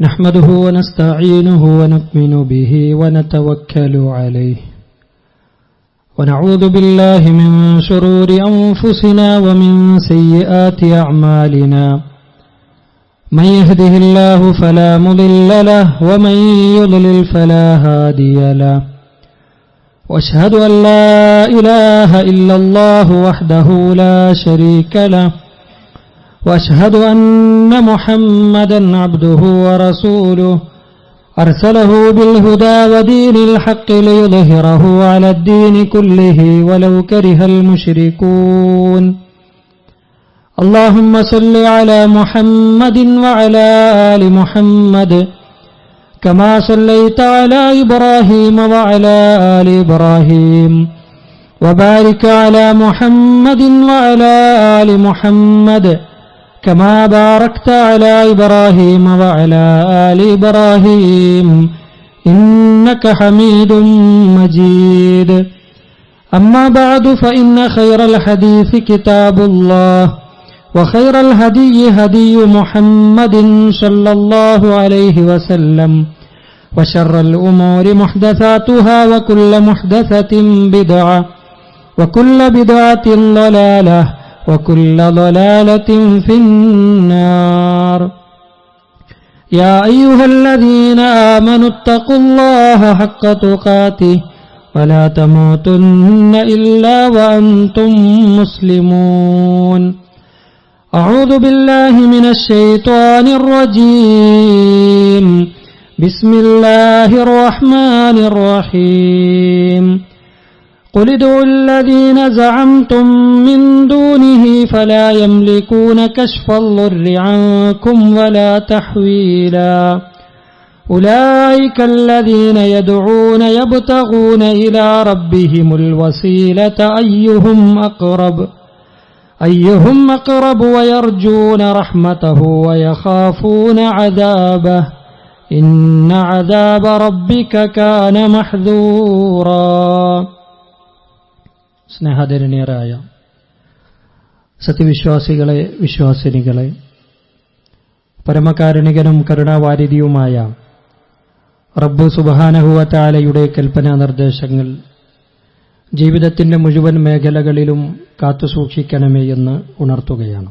نحمده ونستعينه ونؤمن به ونتوكل عليه ونعوذ بالله من شرور أنفسنا ومن سيئات أعمالنا من يهده الله فلا مضل له ومن يضلل فلا هادي له وأشهد أن لا إله إلا الله وحده لا شريك له وأشهد أن محمدا عبده ورسوله أرسله بالهدى ودين الحق ليظهره على الدين كله ولو كره المشركون اللهم صل على محمد وعلى آل محمد كما صليت على إبراهيم وعلى آل إبراهيم وبارك على محمد وعلى آل محمد كما باركت على إبراهيم وعلى آل إبراهيم إنك حميد مجيد أما بعد فإن خير الحديث كتاب الله وخير الهدي هدي محمد صلى الله عليه وسلم وشر الأمور محدثاتها وكل محدثة بدعة وكل بدعة ضلالة وكل ضلالة في النار يا أيها الذين آمنوا اتقوا الله حق تقاته ولا تموتن إلا وأنتم مسلمون أعوذ بالله من الشيطان الرجيم بسم الله الرحمن الرحيم قل ادعوا الذين زعمتم من دونه فلا يملكون كشف الضر عنكم ولا تحويلا أولئك الذين يدعون يبتغون إلى ربهم الوسيلة أيهم أقرب ويرجون رحمته ويخافون عذابه إن عذاب ربك كان محذورا. സ്നേഹധന്യരായ സത്യവിശ്വാസികളെ, വിശ്വാസിനികളെ, പരമകാരുണികനും കരുണാവാരിധിയുമായ റബ്ബ് സുബ്ഹാനഹു വ തആലയുടെ കൽപ്പനാ നിർദ്ദേശങ്ങൾ ജീവിതത്തിന്റെ മുഴുവൻ മേഖലകളിലും കാത്തുസൂക്ഷിക്കണമേ എന്ന് ഉണർത്തുകയാണ്.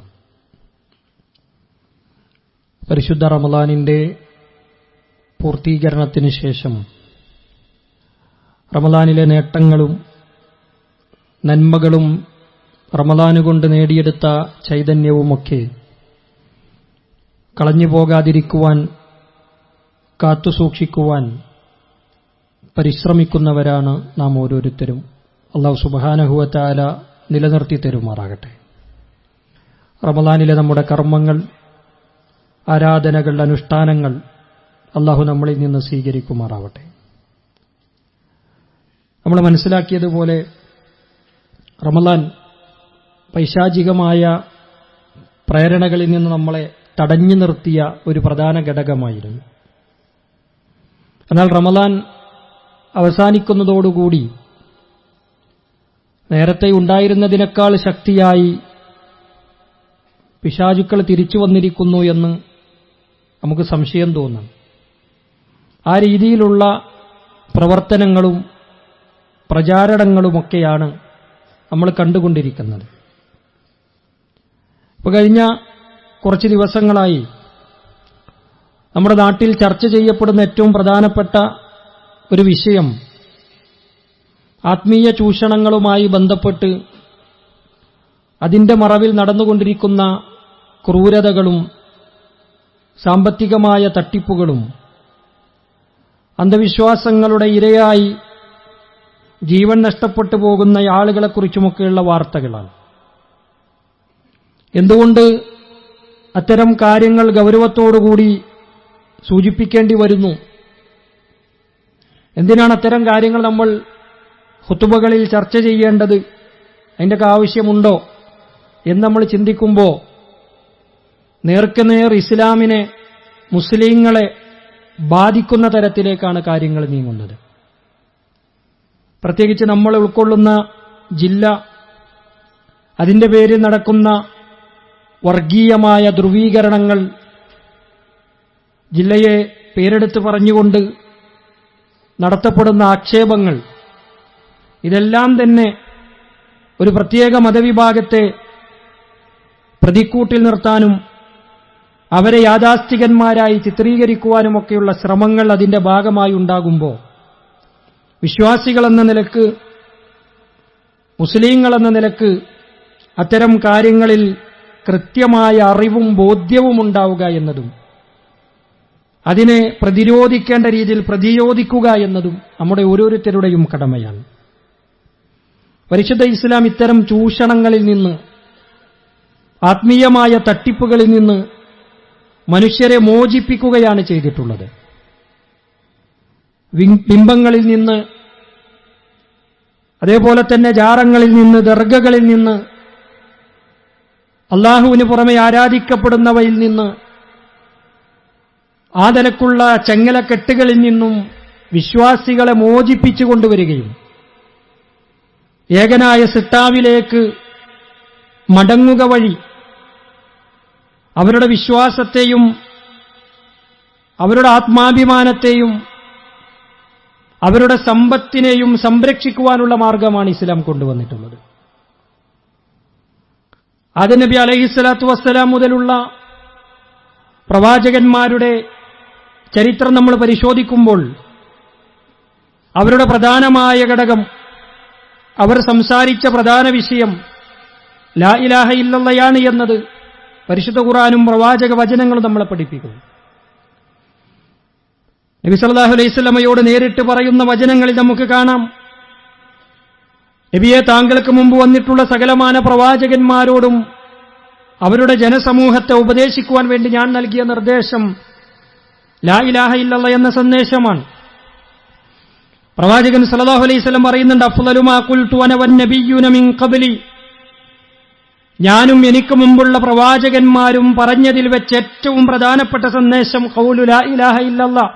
പരിശുദ്ധ റമളാനിന്റെ പൂർത്തീകരണത്തിന് ശേഷം റമളാനിലെ നേട്ടങ്ങളും നന്മകളും റമളാനുകൊണ്ട് നേടിയെടുത്ത ചൈതന്യവുമൊക്കെ കളഞ്ഞുപോകാതിരിക്കുവാൻ, കാത്തുസൂക്ഷിക്കുവാൻ പരിശ്രമിക്കുന്നവരാണ് നാം ഓരോരുത്തരും. അല്ലാഹു സുബ്ഹാനഹു വ തആല നിലനിർത്തി തരുമാറാകട്ടെ. റമളാനിലെ നമ്മുടെ കർമ്മങ്ങൾ, ആരാധനകൾ, അനുഷ്ഠാനങ്ങൾ അല്ലാഹു നമ്മളിൽ നിന്ന് സ്വീകരിക്കുമാറാവട്ടെ. നമ്മൾ മനസ്സിലാക്കിയതുപോലെ റമളാൻ പൈശാചികമായ പ്രേരണകളിൽ നിന്ന് നമ്മളെ തടഞ്ഞു നിർത്തിയ ഒരു പ്രധാന ഘടകമായിരുന്നു. എന്നാൽ റമളാൻ അവസാനിക്കുന്നതോടുകൂടി നേരത്തെ ഉണ്ടായിരുന്നതിനേക്കാൾ ശക്തിയായി പിശാചുക്കൾ തിരിച്ചു വന്നിരിക്കുന്നു എന്ന് നമുക്ക് സംശയം തോന്നും. ആ രീതിയിലുള്ള പ്രവർത്തനങ്ങളും പ്രചാരണങ്ങളുമൊക്കെയാണ് നമ്മൾ കണ്ടുകൊണ്ടിരിക്കുന്നത്. ഇപ്പോൾ കഴിഞ്ഞ കുറച്ച് ദിവസങ്ങളായി നമ്മുടെ നാട്ടിൽ ചർച്ച ചെയ്യപ്പെടുന്ന ഏറ്റവും പ്രധാനപ്പെട്ട ഒരു വിഷയം ആത്മീയ ചൂഷണങ്ങളുമായി ബന്ധപ്പെട്ട് അതിന്റെ മറവിൽ നടന്നുകൊണ്ടിരിക്കുന്ന ക്രൂരതകളും സാമ്പത്തികമായ തട്ടിപ്പുകളും അന്ധവിശ്വാസങ്ങളുടെ ഇരയായി ജീവൻ നഷ്ടപ്പെട്ടു പോകുന്ന ആളുകളെക്കുറിച്ചുമൊക്കെയുള്ള വാർത്തകളാണ്. എന്തുകൊണ്ട് അത്തരം കാര്യങ്ങൾ ഗൗരവത്തോടുകൂടി സൂചിപ്പിക്കേണ്ടി വരുന്നു? എന്തിനാണ് അത്തരം കാര്യങ്ങൾ നമ്മൾ ഖുതുബകളിൽ ചർച്ച ചെയ്യേണ്ടത്? അതിൻ്റെയൊക്കെ ആവശ്യമുണ്ടോ എന്ന് നമ്മൾ ചിന്തിക്കുമ്പോൾ നേർക്കുനേർ ഇസ്ലാമിനെ, മുസ്ലിങ്ങളെ ബാധിക്കുന്ന തരത്തിലേക്കാണ് കാര്യങ്ങൾ നീങ്ങുന്നത്. പ്രത്യേകിച്ച് നമ്മൾ ഉൾക്കൊള്ളുന്ന ജില്ല, അതിന്റെ പേരിൽ നടക്കുന്ന വർഗീയമായ ധ്രുവീകരണങ്ങൾ ജില്ലയെ പേരെടുത്ത് പറഞ്ഞുകൊണ്ട് നടത്തപ്പെടുന്ന ആക്ഷേപങ്ങൾ, ഇതെല്ലാം തന്നെ ഒരു പ്രത്യേക മതവിഭാഗത്തെ പ്രതിക്കൂട്ടിൽ നിർത്താനും അവരെ യാഥാസ്ഥികന്മാരായി ചിത്രീകരിക്കുവാനുമൊക്കെയുള്ള ശ്രമങ്ങൾ അതിന്റെ ഭാഗമായി ഉണ്ടാകുമ്പോൾ വിശ്വാസികളെന്ന നിലക്ക്, മുസ്ലിങ്ങളെന്ന നിലക്ക് അത്തരം കാര്യങ്ങളിൽ കൃത്യമായ അറിവും ബോധ്യവും ഉണ്ടാവുക എന്നതും അതിനെ പ്രതിരോധിക്കേണ്ട രീതിയിൽ പ്രതിരോധിക്കുക എന്നതും നമ്മുടെ ഓരോരുത്തരുടെയും കടമയാണ്. പരിശുദ്ധ ഇസ്ലാം ഇത്തരം ചൂഷണങ്ങളിൽ നിന്ന്, ആത്മീയമായ തട്ടിപ്പുകളിൽ നിന്ന് മനുഷ്യരെ മോചിപ്പിക്കുകയാണ് ചെയ്തിട്ടുള്ളത്. ബിംബങ്ങളിൽ നിന്ന്, അതേപോലെ തന്നെ ജാറങ്ങളിൽ നിന്ന്, ദർഗകളിൽ നിന്ന്, അള്ളാഹുവിന് പുറമെ ആരാധിക്കപ്പെടുന്നവയിൽ നിന്ന്, ആ നിലക്കുള്ള ചെങ്ങലക്കെട്ടുകളിൽ നിന്നും വിശ്വാസികളെ മോചിപ്പിച്ചു കൊണ്ടുവരികയും ഏകനായ സിട്ടാവിലേക്ക് മടങ്ങുക വഴി അവരുടെ വിശ്വാസത്തെയും അവരുടെ ആത്മാഭിമാനത്തെയും അവരുടെ സമ്പത്തിനെയും സംരക്ഷിക്കുവാനുള്ള മാർഗമാണ് ഇസ്ലാം കൊണ്ടുവന്നിട്ടുള്ളത്. ആദം നബി അലൈഹിസ്സലാത്തു വസ്സലാം മുതലുള്ള പ്രവാചകന്മാരുടെ ചരിത്രം നമ്മൾ പരിശോധിക്കുമ്പോൾ അവരുടെ പ്രധാനമായ ഘടകം, അവർ സംസാരിച്ച പ്രധാന വിഷയം ലാ ഇലാഹ ഇല്ലല്ലാഹയാണ് എന്നത് പരിശുദ്ധ ഖുർആനും പ്രവാചക വചനങ്ങളും നമ്മളെ പഠിപ്പിക്കുന്നു. നബി സല്ലല്ലാഹു അലൈഹി വസല്ലമയോട് നേരിട്ട് പറയുന്ന വചനങ്ങളിൽ നമുക്ക് കാണാം, നബിയെ, താങ്കൾക്ക് മുമ്പ് വന്നിട്ടുള്ള സകലമാന പ്രവാചകന്മാരോടും അവരുടെ ജനസമൂഹത്തെ ഉപദേശിക്കുവാൻ വേണ്ടി ഞാൻ നൽകിയ നിർദ്ദേശം ലാ ഇലാഹ ഇല്ലല്ലാഹ് എന്ന സന്ദേശമാണ്. പ്രവാചകൻ സല്ലല്ലാഹു അലൈഹി വസല്ലം പറയുന്നുണ്ട്, അഫ്ളലു മാ ഖുൽതു അന വന്നബിയ്യൂന മിൻ ഖബ്ലി, ഞാനും എനിക്ക് മുമ്പുള്ള പ്രവാചകന്മാരും പറഞ്ഞതിൽ വെച്ച് ഏറ്റവും പ്രധാനപ്പെട്ട സന്ദേശം ഖൗലു ലാ ഇലാഹ ഇല്ലല്ലാഹ്,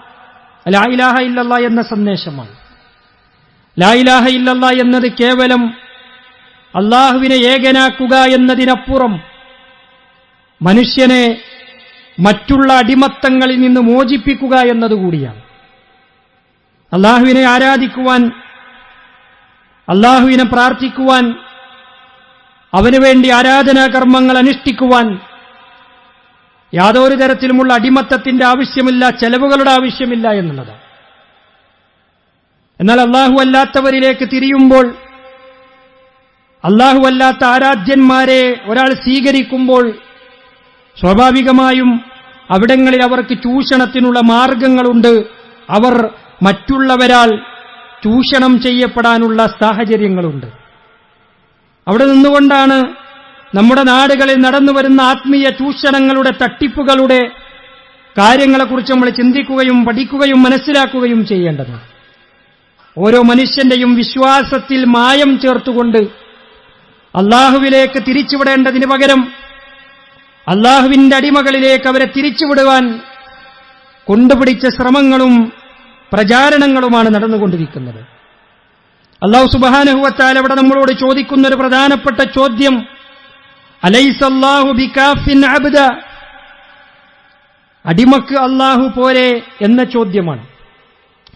ലാ ഇലാഹ ഇല്ലല്ലാഹ് എന്ന സന്ദേശമാണ്. ലാ ഇലാഹ ഇല്ലല്ലാഹ് എന്നത് കേവലം അള്ളാഹുവിനെ ഏകനാക്കുക എന്നതിനപ്പുറം മനുഷ്യനെ മറ്റുള്ള അടിമത്തങ്ങളിൽ നിന്ന് മോചിപ്പിക്കുക എന്നതുകൂടിയാണ്. അള്ളാഹുവിനെ ആരാധിക്കുവാൻ, അള്ളാഹുവിനെ പ്രാർത്ഥിക്കുവാൻ, അവനുവേണ്ടി ആരാധനാ കർമ്മങ്ങൾ അനുഷ്ഠിക്കുവാൻ യാതൊരു തരത്തിലുമുള്ള അടിമത്തത്തിന്റെ ആവശ്യമില്ല, ചെലവുകളുടെ ആവശ്യമില്ല എന്നുള്ളതാണ്. എന്നാൽ അള്ളാഹു അല്ലാത്തവരിലേക്ക് തിരിയുമ്പോൾ, അള്ളാഹു അല്ലാത്ത ആരാധ്യന്മാരെ ഒരാൾ സ്വീകരിക്കുമ്പോൾ സ്വാഭാവികമായും അവിടങ്ങളിൽ അവർക്ക് ചൂഷണത്തിനുള്ള മാർഗങ്ങളുണ്ട്. അവർ മറ്റുള്ളവരാൽ ചൂഷണം ചെയ്യപ്പെടാനുള്ള സാഹചര്യങ്ങളുണ്ട്. അവിടെ നിന്നുകൊണ്ടാണ് നമ്മുടെ നാടുകളിൽ നടന്നുവരുന്ന ആത്മീയ ചൂഷണങ്ങളുടെ, തട്ടിപ്പുകളുടെ കാര്യങ്ങളെക്കുറിച്ച് നമ്മൾ ചിന്തിക്കുകയും പഠിക്കുകയും മനസ്സിലാക്കുകയും ചെയ്യേണ്ടത്. ഓരോ മനുഷ്യന്റെയും വിശ്വാസത്തിൽ മായം ചേർത്തുകൊണ്ട് അള്ളാഹുവിലേക്ക് തിരിച്ചുവിടേണ്ടതിന് പകരം അള്ളാഹുവിന്റെ അടിമകളിലേക്ക് അവരെ തിരിച്ചുവിടുവാൻ കൊണ്ടുപിടിച്ച ശ്രമങ്ങളും പ്രചാരണങ്ങളുമാണ് നടന്നുകൊണ്ടിരിക്കുന്നത്. അല്ലാഹു സുബ്ഹാനഹു വ തആല ഇവിടെ നമ്മളോട് ചോദിക്കുന്ന ഒരു പ്രധാനപ്പെട്ട ചോദ്യം, അലൈസല്ലാഹു ബികാഫിൻ അബ്ദ, അടിമക്ക് അള്ളാഹു പോരെ എന്ന ചോദ്യമാണ്.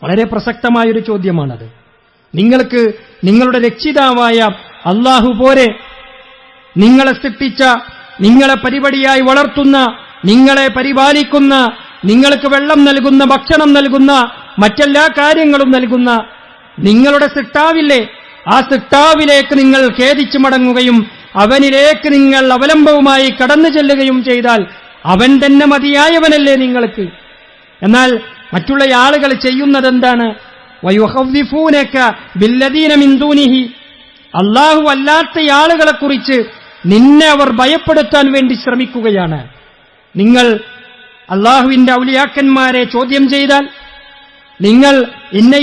വളരെ പ്രസക്തമായൊരു ചോദ്യമാണത്. നിങ്ങൾക്ക് നിങ്ങളുടെ രക്ഷിതാവായ അള്ളാഹു പോരെ? നിങ്ങളെ സൃഷ്ടിച്ച, നിങ്ങളെ പരിപടിയായി വളർത്തുന്ന, നിങ്ങളെ പരിപാലിക്കുന്ന, നിങ്ങൾക്ക് വെള്ളം നൽകുന്ന, ഭക്ഷണം നൽകുന്ന, മറ്റെല്ലാ കാര്യങ്ങളും നൽകുന്ന നിങ്ങളുടെ സൃഷ്ടാവില്ലേ? ആ സൃഷ്ടാവിലേക്ക് നിങ്ങൾ ഖേദിച്ചു മടങ്ങുകയും അവനിലേക്ക് നിങ്ങൾ അവലംബവുമായി കടന്നു ചെല്ലുകയും ചെയ്താൽ അവൻ തന്നെ മതിയായവനല്ലേ നിങ്ങൾക്ക്? എന്നാൽ മറ്റുള്ള ആളുകൾ ചെയ്യുന്നതെന്താണ്? വയുഖവ്വിഫൂനക ബില്ലദീന മിൻ ദൂനിഹി, അല്ലാഹു അല്ലാത്ത ആളുകളെക്കുറിച്ച് നിന്നെ അവർ ഭയപ്പെടുത്താൻ വേണ്ടി ശ്രമിക്കുകയാണ്. നിങ്ങൾ അല്ലാഹുവിന്റെ ഔലിയാക്കന്മാരെ ചോദ്യം ചെയ്താൽ, നിങ്ങൾ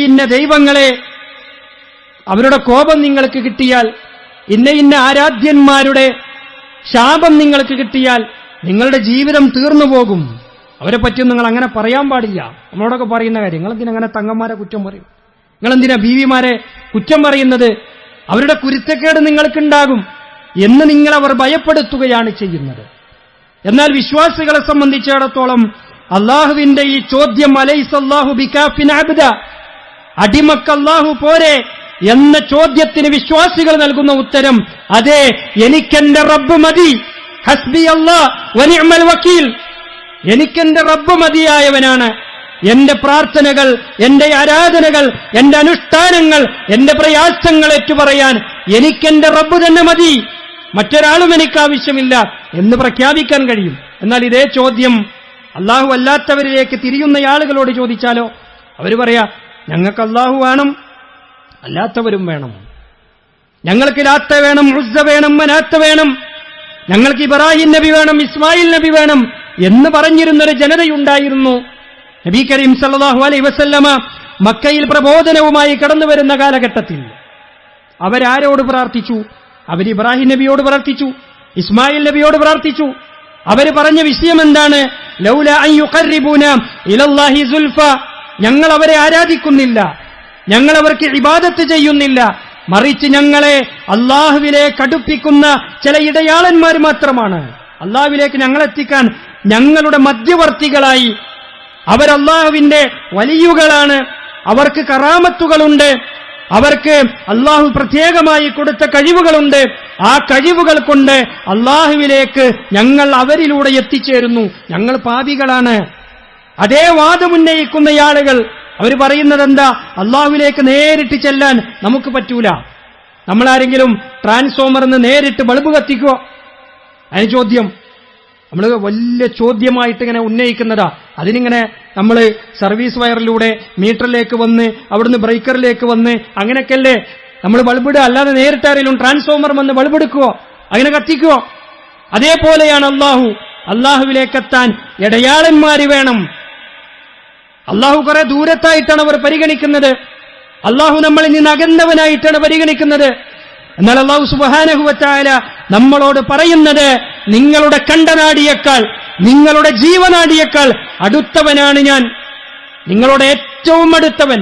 ഇന്ന ദൈവങ്ങളെ, അവരുടെ കോപം നിങ്ങൾക്ക് കിട്ടിയാൽ, ഇന്ന ആരാധ്യന്മാരുടെ ശാപം നിങ്ങൾക്ക് കിട്ടിയാൽ നിങ്ങളുടെ ജീവിതം തീർന്നു പോകും. അവരെ പറ്റിയും നിങ്ങൾ അങ്ങനെ പറയാൻ പാടില്ല. നമ്മളോടൊക്കെ പറയുന്ന കാര്യം, നിങ്ങളെന്തിനങ്ങനെ തങ്ങന്മാരെ കുറ്റം പറയും? നിങ്ങളെന്തിനാ ബീവിമാരെ കുറ്റം പറയുന്നത്? അവരുടെ കുരുത്തക്കേട് നിങ്ങൾക്കുണ്ടാകും എന്ന് നിങ്ങളവർ ഭയപ്പെടുത്തുകയാണ് ചെയ്യുന്നത്. എന്നാൽ വിശ്വാസികളെ സംബന്ധിച്ചിടത്തോളം അള്ളാഹുവിന്റെ ഈ ചോദ്യം അലൈസല്ലാഹു ബികാഫിൻ അബ്ദ, അടിമക്ക് അല്ലാഹു പോരെ എന്ന ചോദ്യത്തിന് വിശ്വാസികൾ നൽകുന്ന ഉത്തരം അതെ, എനിക്കെന്റെ റബ്ബ് മതി, ഹസ്ബി അല്ലാഹ് വനിഅമൽ വക്കീൽ, എനിക്കെന്റെ റബ്ബ് മതിയായവനാണ്. എന്റെ പ്രാർത്ഥനകൾ, എന്റെ ആരാധനകൾ, എന്റെ അനുഷ്ഠാനങ്ങൾ, എന്റെ പ്രയാസങ്ങൾ ഏറ്റുപറയാൻ എനിക്കെന്റെ റബ്ബ് തന്നെ മതി, മറ്റൊരാളും എനിക്ക് ആവശ്യമില്ല എന്ന് പ്രഖ്യാപിക്കാൻ കഴിയും. എന്നാൽ ഇതേ ചോദ്യം അല്ലാഹു അല്ലാത്തവരിലേക്ക് തിരിയുന്ന ആളുകളോട് ചോദിച്ചാലോ, അവർ പറയാ ഞങ്ങൾക്ക് അല്ലാഹു വേണം, അല്ലാത്തവരും വേണം, ഞങ്ങൾക്ക് ലാത്ത വേണം, ഉസ്സ വേണം, മനാത്ത വേണം, ഞങ്ങൾക്ക് ഇബ്രാഹിം നബി വേണം, ഇസ്മായിൽ നബി വേണം എന്ന് പറഞ്ഞിരുന്നൊരു ജനതയുണ്ടായിരുന്നു. നബി കരീം സല്ലല്ലാഹു അലൈഹി വസല്ലമ മക്കയിൽ പ്രബോധനവുമായി കടന്നുവരുന്ന കാലഘട്ടത്തിൽ അവരാരോട് പ്രാർത്ഥിച്ചു? അവർ ഇബ്രാഹിം നബിയോട് പ്രാർത്ഥിച്ചു, ഇസ്മായിൽ നബിയോട് പ്രാർത്ഥിച്ചു. അവർ പറഞ്ഞ വിഷയം എന്താണ്? ലൗല അൻ യുഖർരിബൂന ഇലല്ലാഹി സുൽഫ, ഞങ്ങൾ അവരെ ആരാധിക്കുന്നില്ല, ഞങ്ങൾ അവർക്ക് ഇബാദത്ത് ചെയ്യുന്നില്ല, മറിച്ച് ഞങ്ങളെ അള്ളാഹുവിലേക്ക് അടുപ്പിക്കുന്ന ചില ഇടയാളന്മാർ മാത്രമാണ്. അള്ളാഹുവിലേക്ക് ഞങ്ങളെത്തിക്കാൻ ഞങ്ങളുടെ മധ്യവർത്തികളായി അവരല്ലാഹുവിന്റെ വലിയുകളാണ്, അവർക്ക് കറാമത്തുകളുണ്ട്, അവർക്ക് അള്ളാഹു പ്രത്യേകമായി കൊടുത്ത കഴിവുകളുണ്ട്, ആ കഴിവുകൾ കൊണ്ട് അള്ളാഹുവിലേക്ക് ഞങ്ങൾ അവരിലൂടെ എത്തിച്ചേരുന്നു, ഞങ്ങൾ പാപികളാണ്. അതേ വാദമുന്നയിക്കുന്ന ആളുകൾ അവർ പറയുന്നത് എന്താ? അള്ളാഹുവിലേക്ക് നേരിട്ട് ചെല്ലാൻ നമുക്ക് പറ്റൂല, നമ്മളാരെങ്കിലും ട്രാൻസ്ഫോമറിന്ന് നേരിട്ട് ബൾബ് കത്തിക്കുമോ? അതിന് ചോദ്യം നമ്മൾ വലിയ ചോദ്യമായിട്ട് ഇങ്ങനെ ഉന്നയിക്കുന്നതാ. അതിനിങ്ങനെ നമ്മൾ സർവീസ് വയറിലൂടെ മീറ്ററിലേക്ക് വന്ന് അവിടുന്ന് ബ്രേക്കറിലേക്ക് വന്ന് അങ്ങനെയൊക്കെയല്ലേ നമ്മൾ ബൾബിടുക, അല്ലാതെ നേരിട്ട് ആരെങ്കിലും ട്രാൻസ്ഫോമർ വന്ന് ബൾബെടുക്കുവോ, അങ്ങനെ കത്തിക്കുവോ? അതേപോലെയാണ് അള്ളാഹു. അള്ളാഹുവിലേക്കെത്താൻ ഇടയാളന്മാര് വേണം. അള്ളാഹു കുറെ ദൂരത്തായിട്ടാണ് അവർ പരിഗണിക്കുന്നത്, അള്ളാഹു നമ്മളിൽ നിന്ന് അകന്നവനായിട്ടാണ് പരിഗണിക്കുന്നത്. എന്നാൽ അള്ളാഹു സുബ്ഹാനഹു വ തആല നമ്മളോട് പറയുന്നത്, നിങ്ങളുടെ കണ്ടനാടിയേക്കാൾ, നിങ്ങളുടെ ജീവനാടിയേക്കാൾ അടുത്തവനാണ് ഞാൻ, നിങ്ങളുടെ ഏറ്റവും അടുത്തവൻ.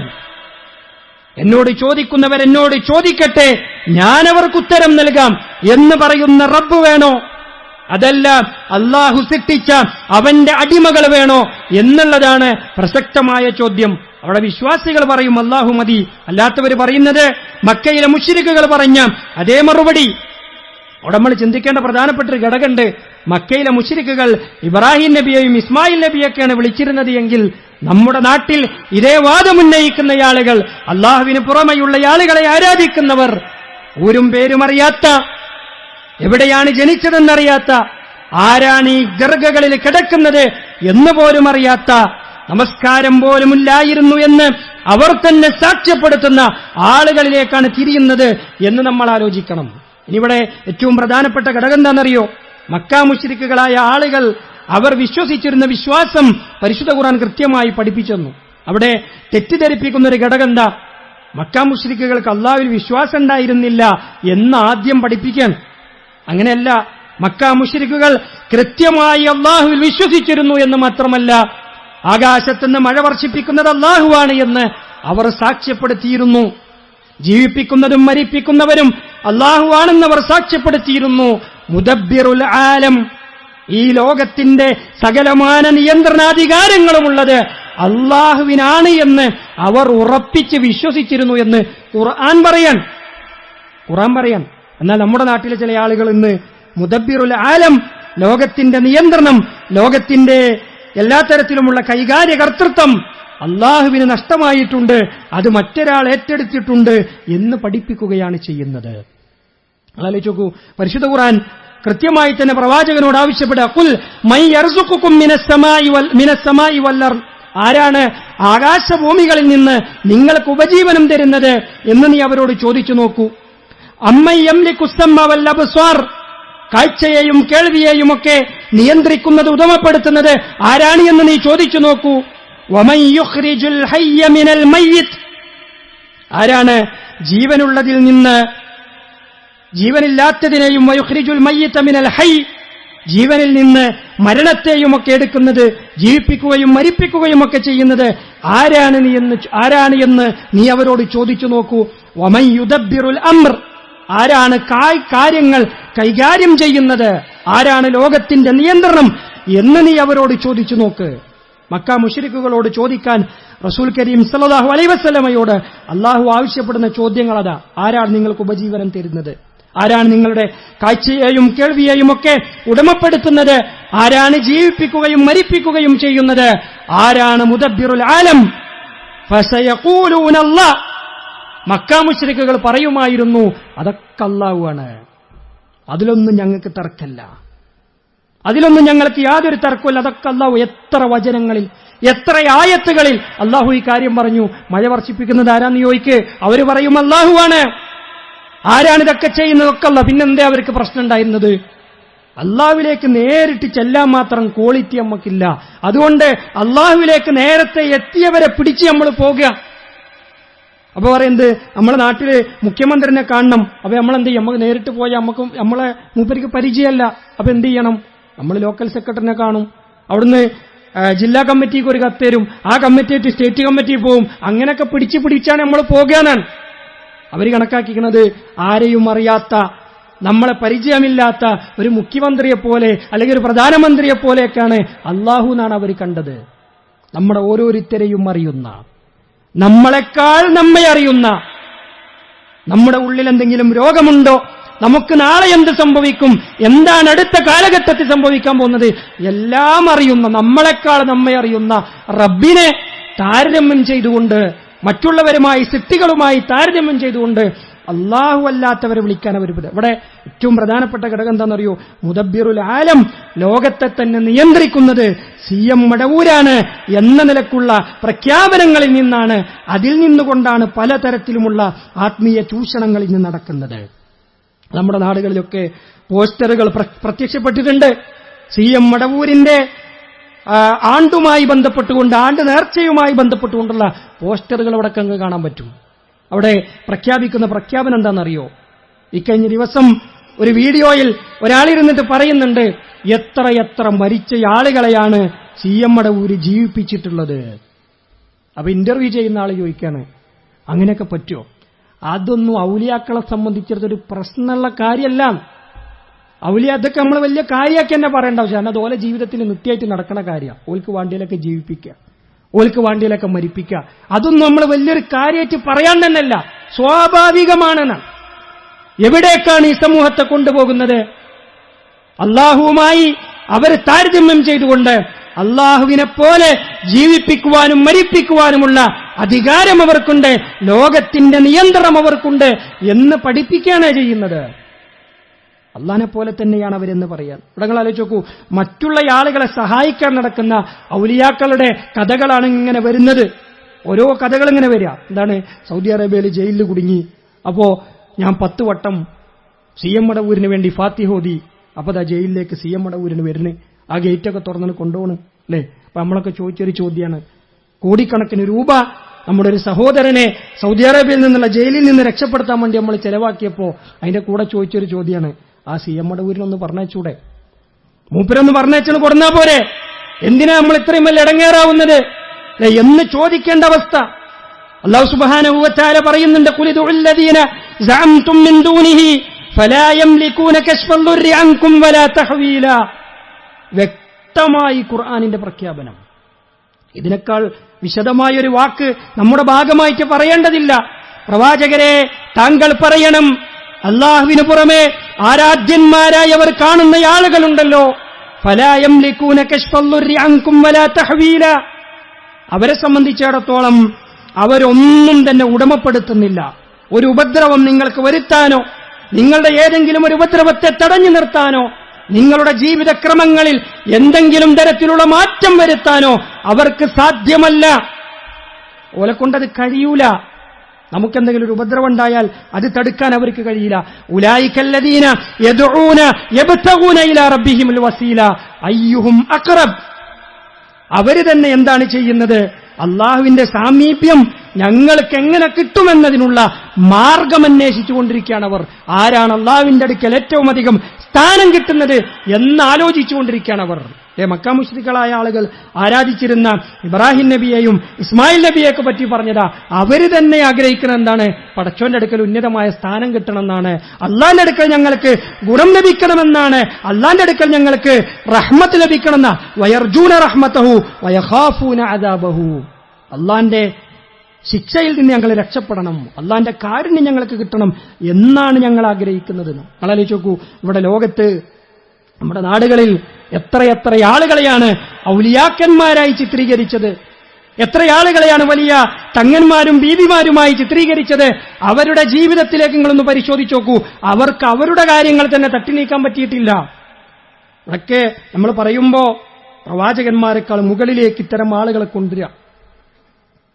എന്നോട് ചോദിക്കുന്നവർ എന്നോട് ചോദിക്കട്ടെ, ഞാനവർക്ക് ഉത്തരം നൽകാം എന്ന് പറയുന്ന റബ്ബ് വേണോ, അതല്ല അള്ളാഹു സൃഷ്ടിച്ച അവന്റെ അടിമകൾ വേണോ എന്നുള്ളതാണ് പ്രസക്തമായ ചോദ്യം. അവിടെ വിശ്വാസികൾ പറയും അള്ളാഹു മതി, അല്ലാത്തവർ പറയുന്നത് മക്കയിലെ മുശ്രിക്കുകൾ പറഞ്ഞ അതേ മറുപടി. അവിടെ നമ്മൾ ചിന്തിക്കേണ്ട പ്രധാനപ്പെട്ട ഒരു ഘടകമുണ്ട്. മക്കയിലെ മുശ്രിക്കുകൾ ഇബ്രാഹിം നബിയെയും ഇസ്മായിൽ നബിയൊക്കെയാണ് വിളിച്ചിരുന്നത് എങ്കിൽ നമ്മുടെ നാട്ടിൽ ഇതേ വാദമുന്നയിക്കുന്ന ആളുകൾ, അള്ളാഹുവിന് പുറമെയുള്ള ആളുകളെ ആരാധിക്കുന്നവർ, ഊരും പേരും അറിയാത്ത, എവിടെയാണ് ജനിച്ചതെന്നറിയാത്ത, ആരാണ് ഈ ദർഗകളിൽ കിടക്കുന്നത് എന്ന് പോലും അറിയാത്ത, നമസ്കാരം പോലുമില്ലായിരുന്നു എന്ന് അവർ തന്നെ സാക്ഷ്യപ്പെടുത്തുന്ന ആളുകളിലേക്കാണ് തിരിയുന്നത് എന്ന് നമ്മൾ ആലോചിക്കണം. ഇനിയിവിടെ ഏറ്റവും പ്രധാനപ്പെട്ട ഘടകം എന്താണെന്നറിയോ? മക്ക മുശ്രിക്കുകളായ ആളുകൾ അവർ വിശ്വസിച്ചിരുന്ന വിശ്വാസം പരിശുദ്ധ ഖുർആൻ കൃത്യമായി പഠിപ്പിച്ചെന്നു. അവിടെ തെറ്റിദ്ധരിപ്പിക്കുന്ന ഒരു ഘടകം എന്താ? മക്ക മുശ്രിക്കുകൾക്ക് അള്ളാഹുവിൽ വിശ്വാസം ഉണ്ടായിരുന്നില്ല എന്ന് ആദ്യം പഠിപ്പിക്കാൻ. അങ്ങനെയല്ല, മക്ക മുശ്രിക്കുകൾ കൃത്യമായി അള്ളാഹുവിൽ വിശ്വസിച്ചിരുന്നു എന്ന് മാത്രമല്ല, ആകാശത്തുനിന്ന് മഴ വർഷിപ്പിക്കുന്നത് അള്ളാഹുവാണ് എന്ന് അവർ സാക്ഷ്യപ്പെടുത്തിയിരുന്നു. ജീവിപ്പിക്കുന്നതും മരിപ്പിക്കുന്നവരും അള്ളാഹുവാണെന്ന് അവർ സാക്ഷ്യപ്പെടുത്തിയിരുന്നു. മുദബ്ബിറുൽ ആലം, ഈ ലോകത്തിന്റെ സകലമാന നിയന്ത്രണാധികാരങ്ങളുമുള്ളത് അള്ളാഹുവിനാണ് എന്ന് അവർ ഉറപ്പിച്ച് വിശ്വസിച്ചിരുന്നു എന്ന് ഖുർആൻ പറയാൻ. എന്നാൽ നമ്മുടെ നാട്ടിലെ ചില ആളുകൾ ഇന്ന് മുദബ്ബിറുൽ ആലം, ലോകത്തിന്റെ നിയന്ത്രണം, ലോകത്തിന്റെ എല്ലാ തരത്തിലുമുള്ള കൈകാര്യകർത്തൃത്വം അള്ളാഹുവിന് നഷ്ടമായിട്ടുണ്ട്, അത് മറ്റൊരാൾ ഏറ്റെടുത്തിട്ടുണ്ട് എന്ന് പഠിപ്പിക്കുകയാണ് ചെയ്യുന്നത്. ആലോചിച്ചു, പരിശുദ്ധ ഖുർആൻ കൃത്യമായി തന്നെ പ്രവാചകനോട് ആവശ്യപ്പെടുക, ഖുൽ മൻ യർസുഖുകും മിനസ്സമാഇ വൽ അർദ്, ആരാണ് ആകാശഭൂമികളിൽ നിന്ന് നിങ്ങൾക്ക് ഉപജീവനം തരുന്നത് എന്ന് നീ അവരോട് ചോദിച്ചു നോക്കൂ. അമ്മൻ യംലികു സ്സമ്മ വൽ അബ്സാർ, കാഴ്ചയെയും കേൾവിയെയും ഒക്കെ നിയന്ത്രിക്കുന്നത്, ഉടമപ്പെടുത്തുന്നത് ആരാണ് എന്ന് നീ ചോദിച്ചു നോക്കൂ. വമൻ യുഖ്രിജുൽ ഹയ്യ മിനൽ മയ്യിത്ത്, ആരാണ് ജീവനുള്ളതിൽ നിന്ന് ജീവനില്ലാത്തതിനെയും വയുഖ്രിജുൽ മയ്യിത്ത മിനൽ ഹയ്യ്, ജീവനിൽ നിന്ന് മരണത്തെയും ഒക്കെ എടുക്കുന്നത്, ജീവിപ്പിക്കുകയും മരിപ്പിക്കുകയും ഒക്കെ ചെയ്യുന്നത് ആരാണ് എന്ന് നീ അവരോട് ചോദിച്ചു നോക്കൂ. വമൻ യുദബ്ബിറുൽ അംർ, ആരാണ് കാര്യങ്ങൾ കൈകാര്യം ചെയ്യുന്നത്, ആരാണ് ലോകത്തിന്റെ നിയന്ത്രണം എന്ന് നീ അവരോട് ചോദിച്ചു നോക്ക്. മക്ക മുശ്രിക്കുകളോട് ചോദിക്കാൻ റസൂൽ കരീം സല്ലല്ലാഹു അലൈഹി വസല്ലമയോട് അള്ളാഹു ആവശ്യപ്പെടുന്ന ചോദ്യങ്ങൾ അതാ. ആരാണ് നിങ്ങൾക്ക് ഉപജീവനം തരുന്നത്? ആരാണ് നിങ്ങളുടെ കാഴ്ചയെയും കേൾവിയെയും ഒക്കെ ഉടമപ്പെടുത്തുന്നത്? ആരാണ് ജീവിപ്പിക്കുകയും മരിപ്പിക്കുകയും ചെയ്യുന്നത്? ആരാണ് മുദബ്ബിറുൽ ആലം? ഫസയഖൂലൂന അല്ലാഹ്. മക്ക മുശ്രിക്കുകൾ പറയുമായിരുന്നു, അതൊക്കെ അല്ലാഹുവാണ്, അതിലൊന്നും ഞങ്ങൾക്ക് തർക്കമില്ല, അതിലൊന്നും ഞങ്ങൾക്ക് യാതൊരു തർക്കമില്ല, അതൊക്കെ അല്ലാഹു. എത്ര വചനങ്ങളിൽ, എത്ര ആയത്തുകളിൽ അല്ലാഹു ഈ കാര്യം പറഞ്ഞു. മഴ വർഷിപ്പിക്കുന്നത് ആരാന്ന് ചോദിക്ക്, അവര് പറയും അല്ലാഹുവാണ്. ആരാണ് ഇതൊക്കെ ചെയ്യുന്നതൊക്കെ അല്ലാഹു. പിന്നെന്തേ അവർക്ക് പ്രശ്നം ഉണ്ടായിരുന്നത്? അല്ലാഹുവിലേക്ക് നേരിട്ട് ചെല്ലാൻ മാത്രം ക്വാളിറ്റി നമുക്കില്ല. അതുകൊണ്ട് അല്ലാഹുവിലേക്ക് നേരത്തെ എത്തിയവരെ പിടിച്ച് നമ്മൾ പോകുക. അപ്പൊ പറയുന്നത് നമ്മളെ നാട്ടില് മുഖ്യമന്ത്രിനെ കാണണം, അപ്പൊ നമ്മളെന്ത് ചെയ്യും? നമുക്ക് നേരിട്ട് പോയാൽ നമ്മളെ മൂപ്പർക്ക് പരിചയമല്ല. അപ്പൊ എന്ത് ചെയ്യണം? നമ്മൾ ലോക്കൽ സെക്രട്ടറിനെ കാണും, അവിടുന്ന് ജില്ലാ കമ്മിറ്റിക്ക് ഒരു കത്ത് തരും, ആ കമ്മിറ്റിയായിട്ട് സ്റ്റേറ്റ് കമ്മിറ്റി പോവും. അങ്ങനെയൊക്കെ പിടിച്ചാണ് നമ്മൾ പോകുകയെന്നാണ് അവർ കണക്കാക്കിക്കുന്നത്. ആരെയും അറിയാത്ത, നമ്മളെ പരിചയമില്ലാത്ത ഒരു മുഖ്യമന്ത്രിയെ പോലെ അല്ലെങ്കിൽ ഒരു പ്രധാനമന്ത്രിയെ പോലെയൊക്കെയാണ് അല്ലാഹു എന്നാണ് അവർ കണ്ടത്. നമ്മുടെ ഓരോരുത്തരെയും അറിയുന്ന, നമ്മളെക്കാൾ നമ്മെ അറിയുന്ന, നമ്മുടെ ഉള്ളിൽ എന്തെങ്കിലും രോഗമുണ്ടോ, നമുക്ക് നാളെ എന്ത് സംഭവിക്കും, എന്താണ് അടുത്ത കാലഘട്ടത്തിൽ സംഭവിക്കാൻ പോകുന്നത്, എല്ലാം അറിയുന്ന, നമ്മളെക്കാൾ നമ്മെ അറിയുന്ന റബ്ബിനെ താരതമ്യം ചെയ്തുകൊണ്ട്, മറ്റുള്ളവരുമായി സൃഷ്ടികളുമായി താരതമ്യം ചെയ്തുകൊണ്ട് അല്ലാഹു അല്ലാത്തവരെ വിളിക്കാൻ അവർ. ഇവിടെ ഏറ്റവും പ്രധാനപ്പെട്ട ഘടകം എന്താണെന്നറിയോ? മുദബ്ബിറുൽ ആലം, ലോകത്തെ തന്നെ നിയന്ത്രിക്കുന്നത് CM മടവൂരാണ് എന്ന നിലക്കുള്ള പ്രഖ്യാപനങ്ങളിൽ നിന്നാണ്, അതിൽ നിന്നുകൊണ്ടാണ് പലതരത്തിലുമുള്ള ആത്മീയ ചൂഷണങ്ങളിൽ നിന്ന് നടക്കുന്നത്. നമ്മുടെ നാടുകളിലൊക്കെ പോസ്റ്ററുകൾ പ്രത്യക്ഷപ്പെട്ടിട്ടുണ്ട്. CM മടവൂരിന്റെ ആണ്ടുമായി ബന്ധപ്പെട്ടുകൊണ്ട്, ആണ്ട് നേർച്ചയുമായി ബന്ധപ്പെട്ടുകൊണ്ടുള്ള പോസ്റ്ററുകൾ അവിടെ അങ്ങ് കാണാൻ പറ്റും. അവിടെ പ്രഖ്യാപിക്കുന്ന പ്രഖ്യാപനം എന്താണെന്നറിയോ? ഇക്കഴിഞ്ഞ ദിവസം ഒരു വീഡിയോയിൽ ഒരാളിരുന്നിട്ട് പറയുന്നുണ്ട്, എത്ര മരിച്ച ആളുകളെയാണ് CM മടവൂര് ജീവിപ്പിച്ചിട്ടുള്ളത്. അപ്പൊ ഇന്റർവ്യൂ ചെയ്യുന്ന ആൾ ചോദിക്കാണ്, അങ്ങനെയൊക്കെ പറ്റുമോ? അതൊന്നും ഔലിയാക്കളെ സംബന്ധിച്ചിടത്തൊരു പ്രശ്നമുള്ള കാര്യമല്ല. ഔലിയ അതൊക്കെ നമ്മൾ വലിയ കാര്യമൊക്കെ തന്നെ പറയേണ്ട ആവശ്യം. അതുപോലെ ജീവിതത്തിൽ നിത്യമായിട്ട് നടക്കുന്ന കാര്യമാണ്. ഓൽക്ക് വാണ്ടിയിലൊക്കെ ജീവിപ്പിക്കുക, ഓൽക്ക് വാണ്ടിയിലൊക്കെ മരിപ്പിക്കുക, അതൊന്നും നമ്മൾ വലിയൊരു കാര്യമായിട്ട് പറയാൻ തന്നെയല്ല, സ്വാഭാവികമാണെന്നാണ്. എവിടേക്കാണ് ഈ സമൂഹത്തെ കൊണ്ടുപോകുന്നത്? അല്ലാഹുവുമായി അവർ താരതമ്യം ചെയ്തുകൊണ്ട് അല്ലാഹുവിനെ പോലെ ജീവിപ്പിക്കുവാനും മരിപ്പിക്കുവാനുമുള്ള അധികാരം അവർക്കുണ്ട്, ലോകത്തിന്റെ നിയന്ത്രണം അവർക്കുണ്ട് എന്ന് പഠിപ്പിക്കുകയാണ് ചെയ്യുന്നത്. അല്ലാഹനെ പോലെ തന്നെയാണ് അവരെന്ന് പറയാൻ. ഇവിടെ നിങ്ങൾ ആലോചിച്ച് നോക്കൂ, മറ്റുള്ള ആളുകളെ സഹായിക്കാൻ നടക്കുന്ന ഔലിയാക്കളുടെ കഥകളാണ് ഇങ്ങനെ വരുന്നത്. ഓരോ കഥകൾ ഇങ്ങനെ വരിക. എന്താണ്? സൗദി അറേബ്യയിൽ ജയിലിൽ കുടുങ്ങി, അപ്പോ ഞാൻ 10 വട്ടം CM മടവൂരിന് വേണ്ടി ഫാത്തിഹ ഓതി, അപ്പൊ ദാ ജയിലിലേക്ക് CM മടവൂരിന് വരുന്നു, ആ ഗേറ്റൊക്കെ തുറന്നു കൊണ്ടുപോകണം അല്ലേ? അപ്പൊ നമ്മളൊക്കെ ചോദിച്ചൊരു ചോദ്യമാണ്, കോടിക്കണക്കിന് രൂപ നമ്മുടെ ഒരു സഹോദരനെ സൗദി അറേബ്യയിൽ നിന്നുള്ള ജയിലിൽ നിന്ന് രക്ഷപ്പെടുത്താൻ വേണ്ടി നമ്മൾ ചെലവാക്കിയപ്പോ അതിന്റെ കൂടെ ചോദിച്ചൊരു ചോദ്യമാണ്, ആ CM മടവൂരിനൊന്ന് പറഞ്ഞേച്ചൂടെ? മൂപ്പരൊന്ന് പറഞ്ഞേച്ചു കൊടുന്നാ പോരെ? എന്തിനാ നമ്മൾ ഇത്രയും വലിയ ഇടങ്ങേറാവുന്നത് എന്ന് ചോദിക്കേണ്ട അവസ്ഥ. അല്ലാഹു സുബ്ഹാനഹു വ തആല പറയുന്നുണ്ട്, ഖുൽ ദുല്ലദീന സഅംതും മിൻ ദൂനിഹി ഫലാ യംലികൂന കശ്ഫൽ ദുർരി അൻകും വലാ തഹ്വീല. വ്യക്തമായി ഖുർആനിന്റെ പ്രഖ്യാപനം. ഇതിനേക്കാൾ വിശദമായൊരു വാക്ക് നമ്മുടെ ഭാഗമായിട്ട് പറയേണ്ടതില്ല. പ്രവാചകരെ, താങ്കൾ പറയണം, അല്ലാഹുവിന് പുറമെ ആരാധ്യന്മാരായവർ കാണുന്ന ആളുകളുണ്ടല്ലോ, ഫലാ യംലികൂന കശ്ഫൽ ദുർരി അൻകും വലാ തഹ്വീല, അവരെ സംബന്ധിച്ചിടത്തോളം അവരൊന്നും തന്നെ ഉടമപ്പെടുത്തുന്നില്ല. ഒരു ഉപദ്രവം നിങ്ങൾക്ക് വരുത്താനോ, നിങ്ങളുടെ ഏതെങ്കിലും ഒരു ഉപദ്രവത്തെ തടഞ്ഞു നിർത്താനോ, നിങ്ങളുടെ ജീവിതക്രമങ്ങളിൽ എന്തെങ്കിലും തരത്തിലുള്ള മാറ്റം വരുത്താനോ അവർക്ക് സാധ്യമല്ല. ഓലെക്കൊണ്ടത് കഴിയൂല. നമുക്കെന്തെങ്കിലും ഒരു ഉപദ്രവം ഉണ്ടായാൽ അത് തടുക്കാൻ അവർക്ക് കഴിയില്ല. ഉലൈകല്ലദീന യദ്ഊന യബ്തഗൂന ഇലാ റബ്ബിഹിമുൽ വസീല അയ്യുഹും അഖ്റബ്. അവര് തന്നെ എന്താണ് ചെയ്യുന്നത്? അള്ളാഹുവിന്റെ സാമീപ്യം ഞങ്ങൾക്ക് എങ്ങനെ കിട്ടുമെന്നതിനുള്ള മാർഗം അന്വേഷിച്ചുകൊണ്ടിരിക്കുകയാണ് അവർ. ആരാണ് അള്ളാഹുവിന്റെ അടുക്കൽ ഏറ്റവും അധികം സ്ഥാനം കിട്ടുന്നത് എന്നാലോചിച്ചുകൊണ്ടിരിക്കുകയാണ് അവർ. മക്ക മുശ്രിക്കുകളായ ആളുകൾ ആരാധിച്ചിരുന്ന ഇബ്രാഹിം നബിയെയും ഇസ്മായിൽ നബിയെയൊക്കെ പറ്റി പറഞ്ഞതാ. അവര് തന്നെ ആഗ്രഹിക്കുന്ന എന്താണ്? പടച്ചോന്റെ അടുക്കൽ ഉന്നതമായ സ്ഥാനം കിട്ടണമെന്നാണ്, അള്ളാന്റെ അടുക്കൽ ഞങ്ങൾക്ക് ഗുണം ലഭിക്കണമെന്നാണ്, അള്ളാന്റെ അടുക്കൽ ഞങ്ങൾക്ക് റഹ്മത്ത് ലഭിക്കണമെന്ന വയർജൂന റഹ്മതഹു വയഖാഫൂന അദാബഹു, അള്ളാന്റെ ശിക്ഷയിൽ നിന്ന് ഞങ്ങൾ രക്ഷപ്പെടണം, അള്ളാന്റെ കാരുണ്യം ഞങ്ങൾക്ക് കിട്ടണം എന്നാണ് ഞങ്ങൾ ആഗ്രഹിക്കുന്നത്. ആലോചിച്ച് നോക്കൂ, ഇവിടെ ലോകത്ത് നമ്മുടെ നാടുകളിൽ എത്രയെത്ര ആളുകളെയാണ് ഔലിയാക്കന്മാരായി ചിത്രീകരിച്ചത്, എത്ര ആളുകളെയാണ് വലിയ തങ്ങന്മാരും ബീവിമാരുമായി ചിത്രീകരിച്ചത്. അവരുടെ ജീവിതത്തിലേക്ക് നിങ്ങളൊന്ന് പരിശോധിച്ച് നോക്കൂ, അവർക്ക് അവരുടെ കാര്യങ്ങൾ തന്നെ തട്ടി നീക്കാൻ പറ്റിയിട്ടില്ല. അതൊക്കെ നമ്മൾ പറയുമ്പോൾ പ്രവാചകന്മാരെക്കാൾ മുകളിലേക്ക് ഇത്തരം ആളുകളെ കൊണ്ടുവരിക.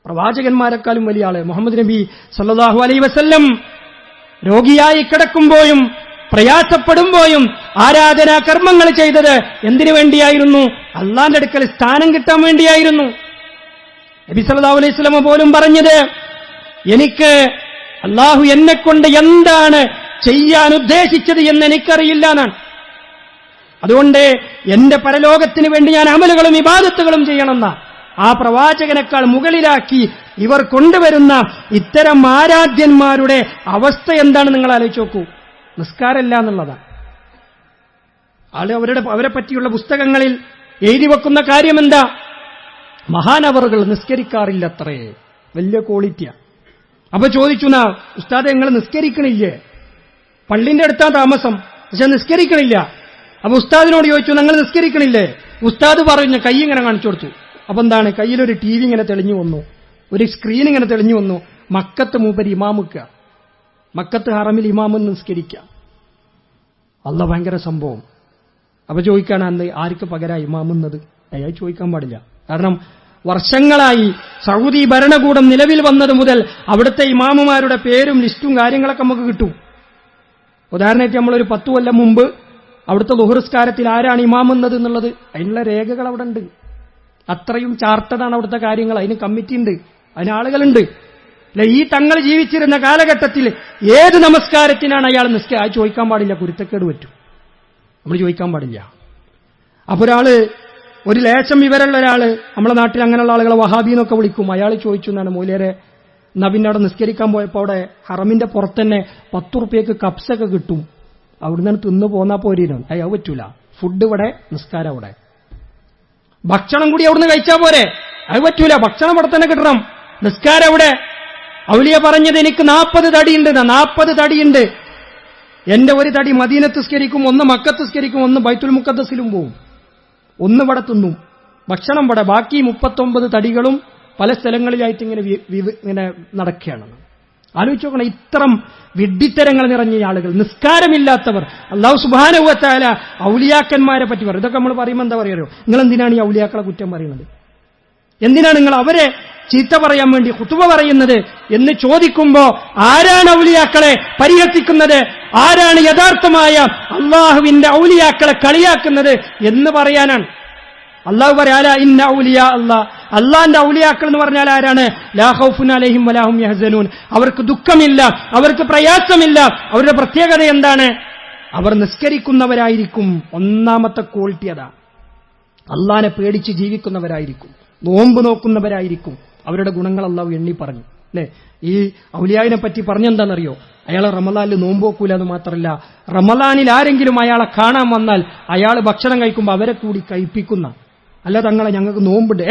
പ്രവാചകന്മാരെക്കാളും വലിയ ആള് മുഹമ്മദ് നബി സല്ലല്ലാഹു അലൈഹി വസല്ലം രോഗിയായി കിടക്കുമ്പോഴും പ്രയാസപ്പെടുമ്പോഴും ആരാധനാ കർമ്മങ്ങൾ ചെയ്തത് എന്തിനു വേണ്ടിയായിരുന്നു? അള്ളാന്റെ അടുക്കൽ സ്ഥാനം കിട്ടാൻ വേണ്ടിയായിരുന്നു. നബി സല്ലല്ലാഹു അലൈഹി വസല്ലം പോലും പറഞ്ഞത്, എനിക്ക് അള്ളാഹു എന്നെക്കൊണ്ട് എന്താണ് ചെയ്യാൻ ഉദ്ദേശിച്ചത് എന്ന് എനിക്കറിയില്ല എന്നാണ്. അതുകൊണ്ട് എന്റെ പരലോകത്തിന് വേണ്ടി ഞാൻ അമലുകളും ഇബാദത്തുകളും ചെയ്യണമെന്ന ആ പ്രവാചകനേക്കാൾ മുകളിലാക്കി ഇവർ കൊണ്ടുവരുന്ന ഇത്തരം ആരാധ്യന്മാരുടെ അവസ്ഥ എന്താണ് നിങ്ങൾ ആലോചിച്ച് നോക്കൂ. നിസ്കാരമില്ല എന്നുള്ളതാണ്. അവരെ പറ്റിയുള്ള പുസ്തകങ്ങളിൽ എഴുതി വെക്കുന്ന കാര്യം എന്താ? മഹാനവറുകൾ നിസ്കരിക്കാറില്ലത്രേ. വലിയ ക്വാളിറ്റിയാ. അപ്പൊ ചോദിച്ചു, ഉസ്താദെ നിങ്ങൾ നിസ്കരിക്കണില്ലേ? പള്ളിന്റെ അടുത്താ താമസം, പക്ഷെ നിസ്കരിക്കണില്ല. അപ്പൊ ഉസ്താദിനോട് ചോദിച്ചു, നിങ്ങൾ നിസ്കരിക്കണില്ലേ? ഉസ്താദ് പറഞ്ഞു, കൈ ഇങ്ങനെ കാണിച്ചു കൊടുത്തു. അപ്പൊ എന്താണ്? കയ്യിലൊരു ടി വി ഇങ്ങനെ തെളിഞ്ഞു വന്നു, ഒരു സ്ക്രീൻ ഇങ്ങനെ തെളിഞ്ഞു വന്നു. മക്കത്ത് മൂപ്പര് ഇമാമുക്കുക, മക്കത്ത് ഹറമിൽ ഇമാമെന്ന് നിസ്കരിക്കുക. അല്ല ഭയങ്കര സംഭവം. അപ്പൊ ചോദിക്കാണ്, അന്ന് ആർക്ക് പകരാ ഇമാമെന്നത്? അയാൾ ചോദിക്കാൻ പാടില്ല. കാരണം വർഷങ്ങളായി സൗദി ഭരണകൂടം നിലവിൽ വന്നത് മുതൽ അവിടുത്തെ ഇമാമുമാരുടെ പേരും ലിസ്റ്റും കാര്യങ്ങളൊക്കെ നമുക്ക് കിട്ടും. ഉദാഹരണമായിട്ട് നമ്മളൊരു 10 കൊല്ലം മുമ്പ് അവിടുത്തെ ളുഹ്ർസ്കാരത്തിൽ ആരാണ് ഇമാമെന്നത് എന്നുള്ളത് അതിനുള്ള രേഖകൾ അവിടെ ഉണ്ട്. അത്രയും ചാർട്ടഡാണ് അവിടുത്തെ കാര്യങ്ങൾ. അതിന് കമ്മിറ്റി ഉണ്ട്, അതിന് ആളുകളുണ്ട്. അല്ലെ, ഈ തങ്ങൾ ജീവിച്ചിരുന്ന കാലഘട്ടത്തിൽ ഏത് നമസ്കാരത്തിനാണ് അയാൾ അത് ചോദിക്കാൻ പാടില്ല, കുരുത്തക്കേട് പറ്റും. നമ്മൾ ചോദിക്കാൻ പാടില്ല. അപ്പൊ ഒരു ലേശം വിവരമുള്ള ഒരാള്, നമ്മുടെ നാട്ടിൽ അങ്ങനെയുള്ള ആളുകളെ വഹാബി എന്നൊക്കെ വിളിക്കും. അയാൾ ചോദിച്ചു എന്നാണ്, മൂല്യരെ നബിന്റെ അവിടെ നിസ്കരിക്കാൻ പോയപ്പോ അവിടെ ഹറമിന്റെ പുറത്ത് തന്നെ 10 റുപ്യക്ക് കപ്സൊക്കെ കിട്ടും, അവിടുന്ന് തിന്നു പോന്നാ പോരീനോ? അത് പറ്റൂല. ഫുഡ് ഇവിടെ, നിസ്കാരം അവിടെ. ഭക്ഷണം കൂടി അവിടുന്ന് കഴിച്ചാൽ പോരെ? അത് പറ്റൂല. ഭക്ഷണം ഇവിടെ തന്നെ കിട്ടണം, നിസ്കാരം അവിടെ. ഔലിയ പറഞ്ഞത്, എനിക്ക് 40 തടിയുണ്ട്. 40 തടിയുണ്ട്. എന്റെ ഒരു തടി മദീനത്ത് സ്കരിക്കും, ഒന്ന് മക്കത്ത് സ്കരിക്കും, ഒന്ന് ബൈത്തുൽ മുഖദ്ദസിലും പോവും, ഒന്ന് ഇവിടെ തിന്നും. ഭക്ഷണം ഇവിടെ. ബാക്കി 39 തടികളും പല സ്ഥലങ്ങളിലായിട്ട് ഇങ്ങനെ നടക്കുകയാണ്. ആലോചിച്ച് നോക്കണം, ഇത്തരം വിഡ്ഢിത്തരങ്ങൾ നിറഞ്ഞ ആളുകൾ, നിസ്കാരമില്ലാത്തവർ. അല്ലാഹു സുബ്ഹാനഹു വ തആല ഔലിയാക്കന്മാരെ പറ്റി പറയും. ഇതൊക്കെ നമ്മൾ പറയുമ്പോൾ എന്താ പറയുമോ, നിങ്ങൾ എന്തിനാണ് ഈ ഔലിയാക്കളെ കുറ്റം പറയുന്നത്? എന്തിനാണ് നിങ്ങൾ അവരെ ചീത്ത പറയാൻ വേണ്ടി ഖുതുബ പറയുന്നത് എന്ന് ചോദിക്കുമ്പോ, ആരാണ് ഔലിയാക്കളെ പരിഹസിക്കുന്നത്? ആരാണ് യഥാർത്ഥമായ അള്ളാഹുവിന്റെ ഔലിയാക്കളെ കളിയാക്കുന്നത് എന്ന് പറയാനാണ്. അള്ളാഹു പറയാ, ഇന്ന ഔലിയാ അല്ലാഹ്, അള്ളാന്റെ ഔലിയാക്കൾ എന്ന് പറഞ്ഞാൽ ആരാണ്? ലാ ഖൗഫുൻ അലൈഹിം വലാ ഹും യഹ്സനൂൻ, അവർക്ക് ദുഃഖമില്ല, അവർക്ക് പ്രയാസമില്ല. അവരുടെ പ്രത്യേകത എന്താണ്? അവർ നിസ്കരിക്കുന്നവരായിരിക്കും. ഒന്നാമത്തെ ക്വാളിറ്റി അതാ. അള്ളാനെ പേടിച്ച് ജീവിക്കുന്നവരായിരിക്കും, നോമ്പ് നോക്കുന്നവരായിരിക്കും. അവരുടെ ഗുണങ്ങൾ അള്ളാഹു എണ്ണി പറഞ്ഞു. അല്ലെ, ഈ ഔലിയാവിനെ പറ്റി പറഞ്ഞെന്താണെന്നറിയോ? അയാളെ റമളാനിൽ നോമ്പ് നോക്കൂല എന്ന് മാത്രമല്ല, റമളാനിൽ ആരെങ്കിലും അയാളെ കാണാൻ വന്നാൽ അയാൾ ഭക്ഷണം കഴിക്കുമ്പോൾ അവരെ കൂടി കഴിപ്പിക്കുന്ന. അല്ല, തങ്ങളെ ഞങ്ങൾക്ക് നോമ്പുണ്ട്,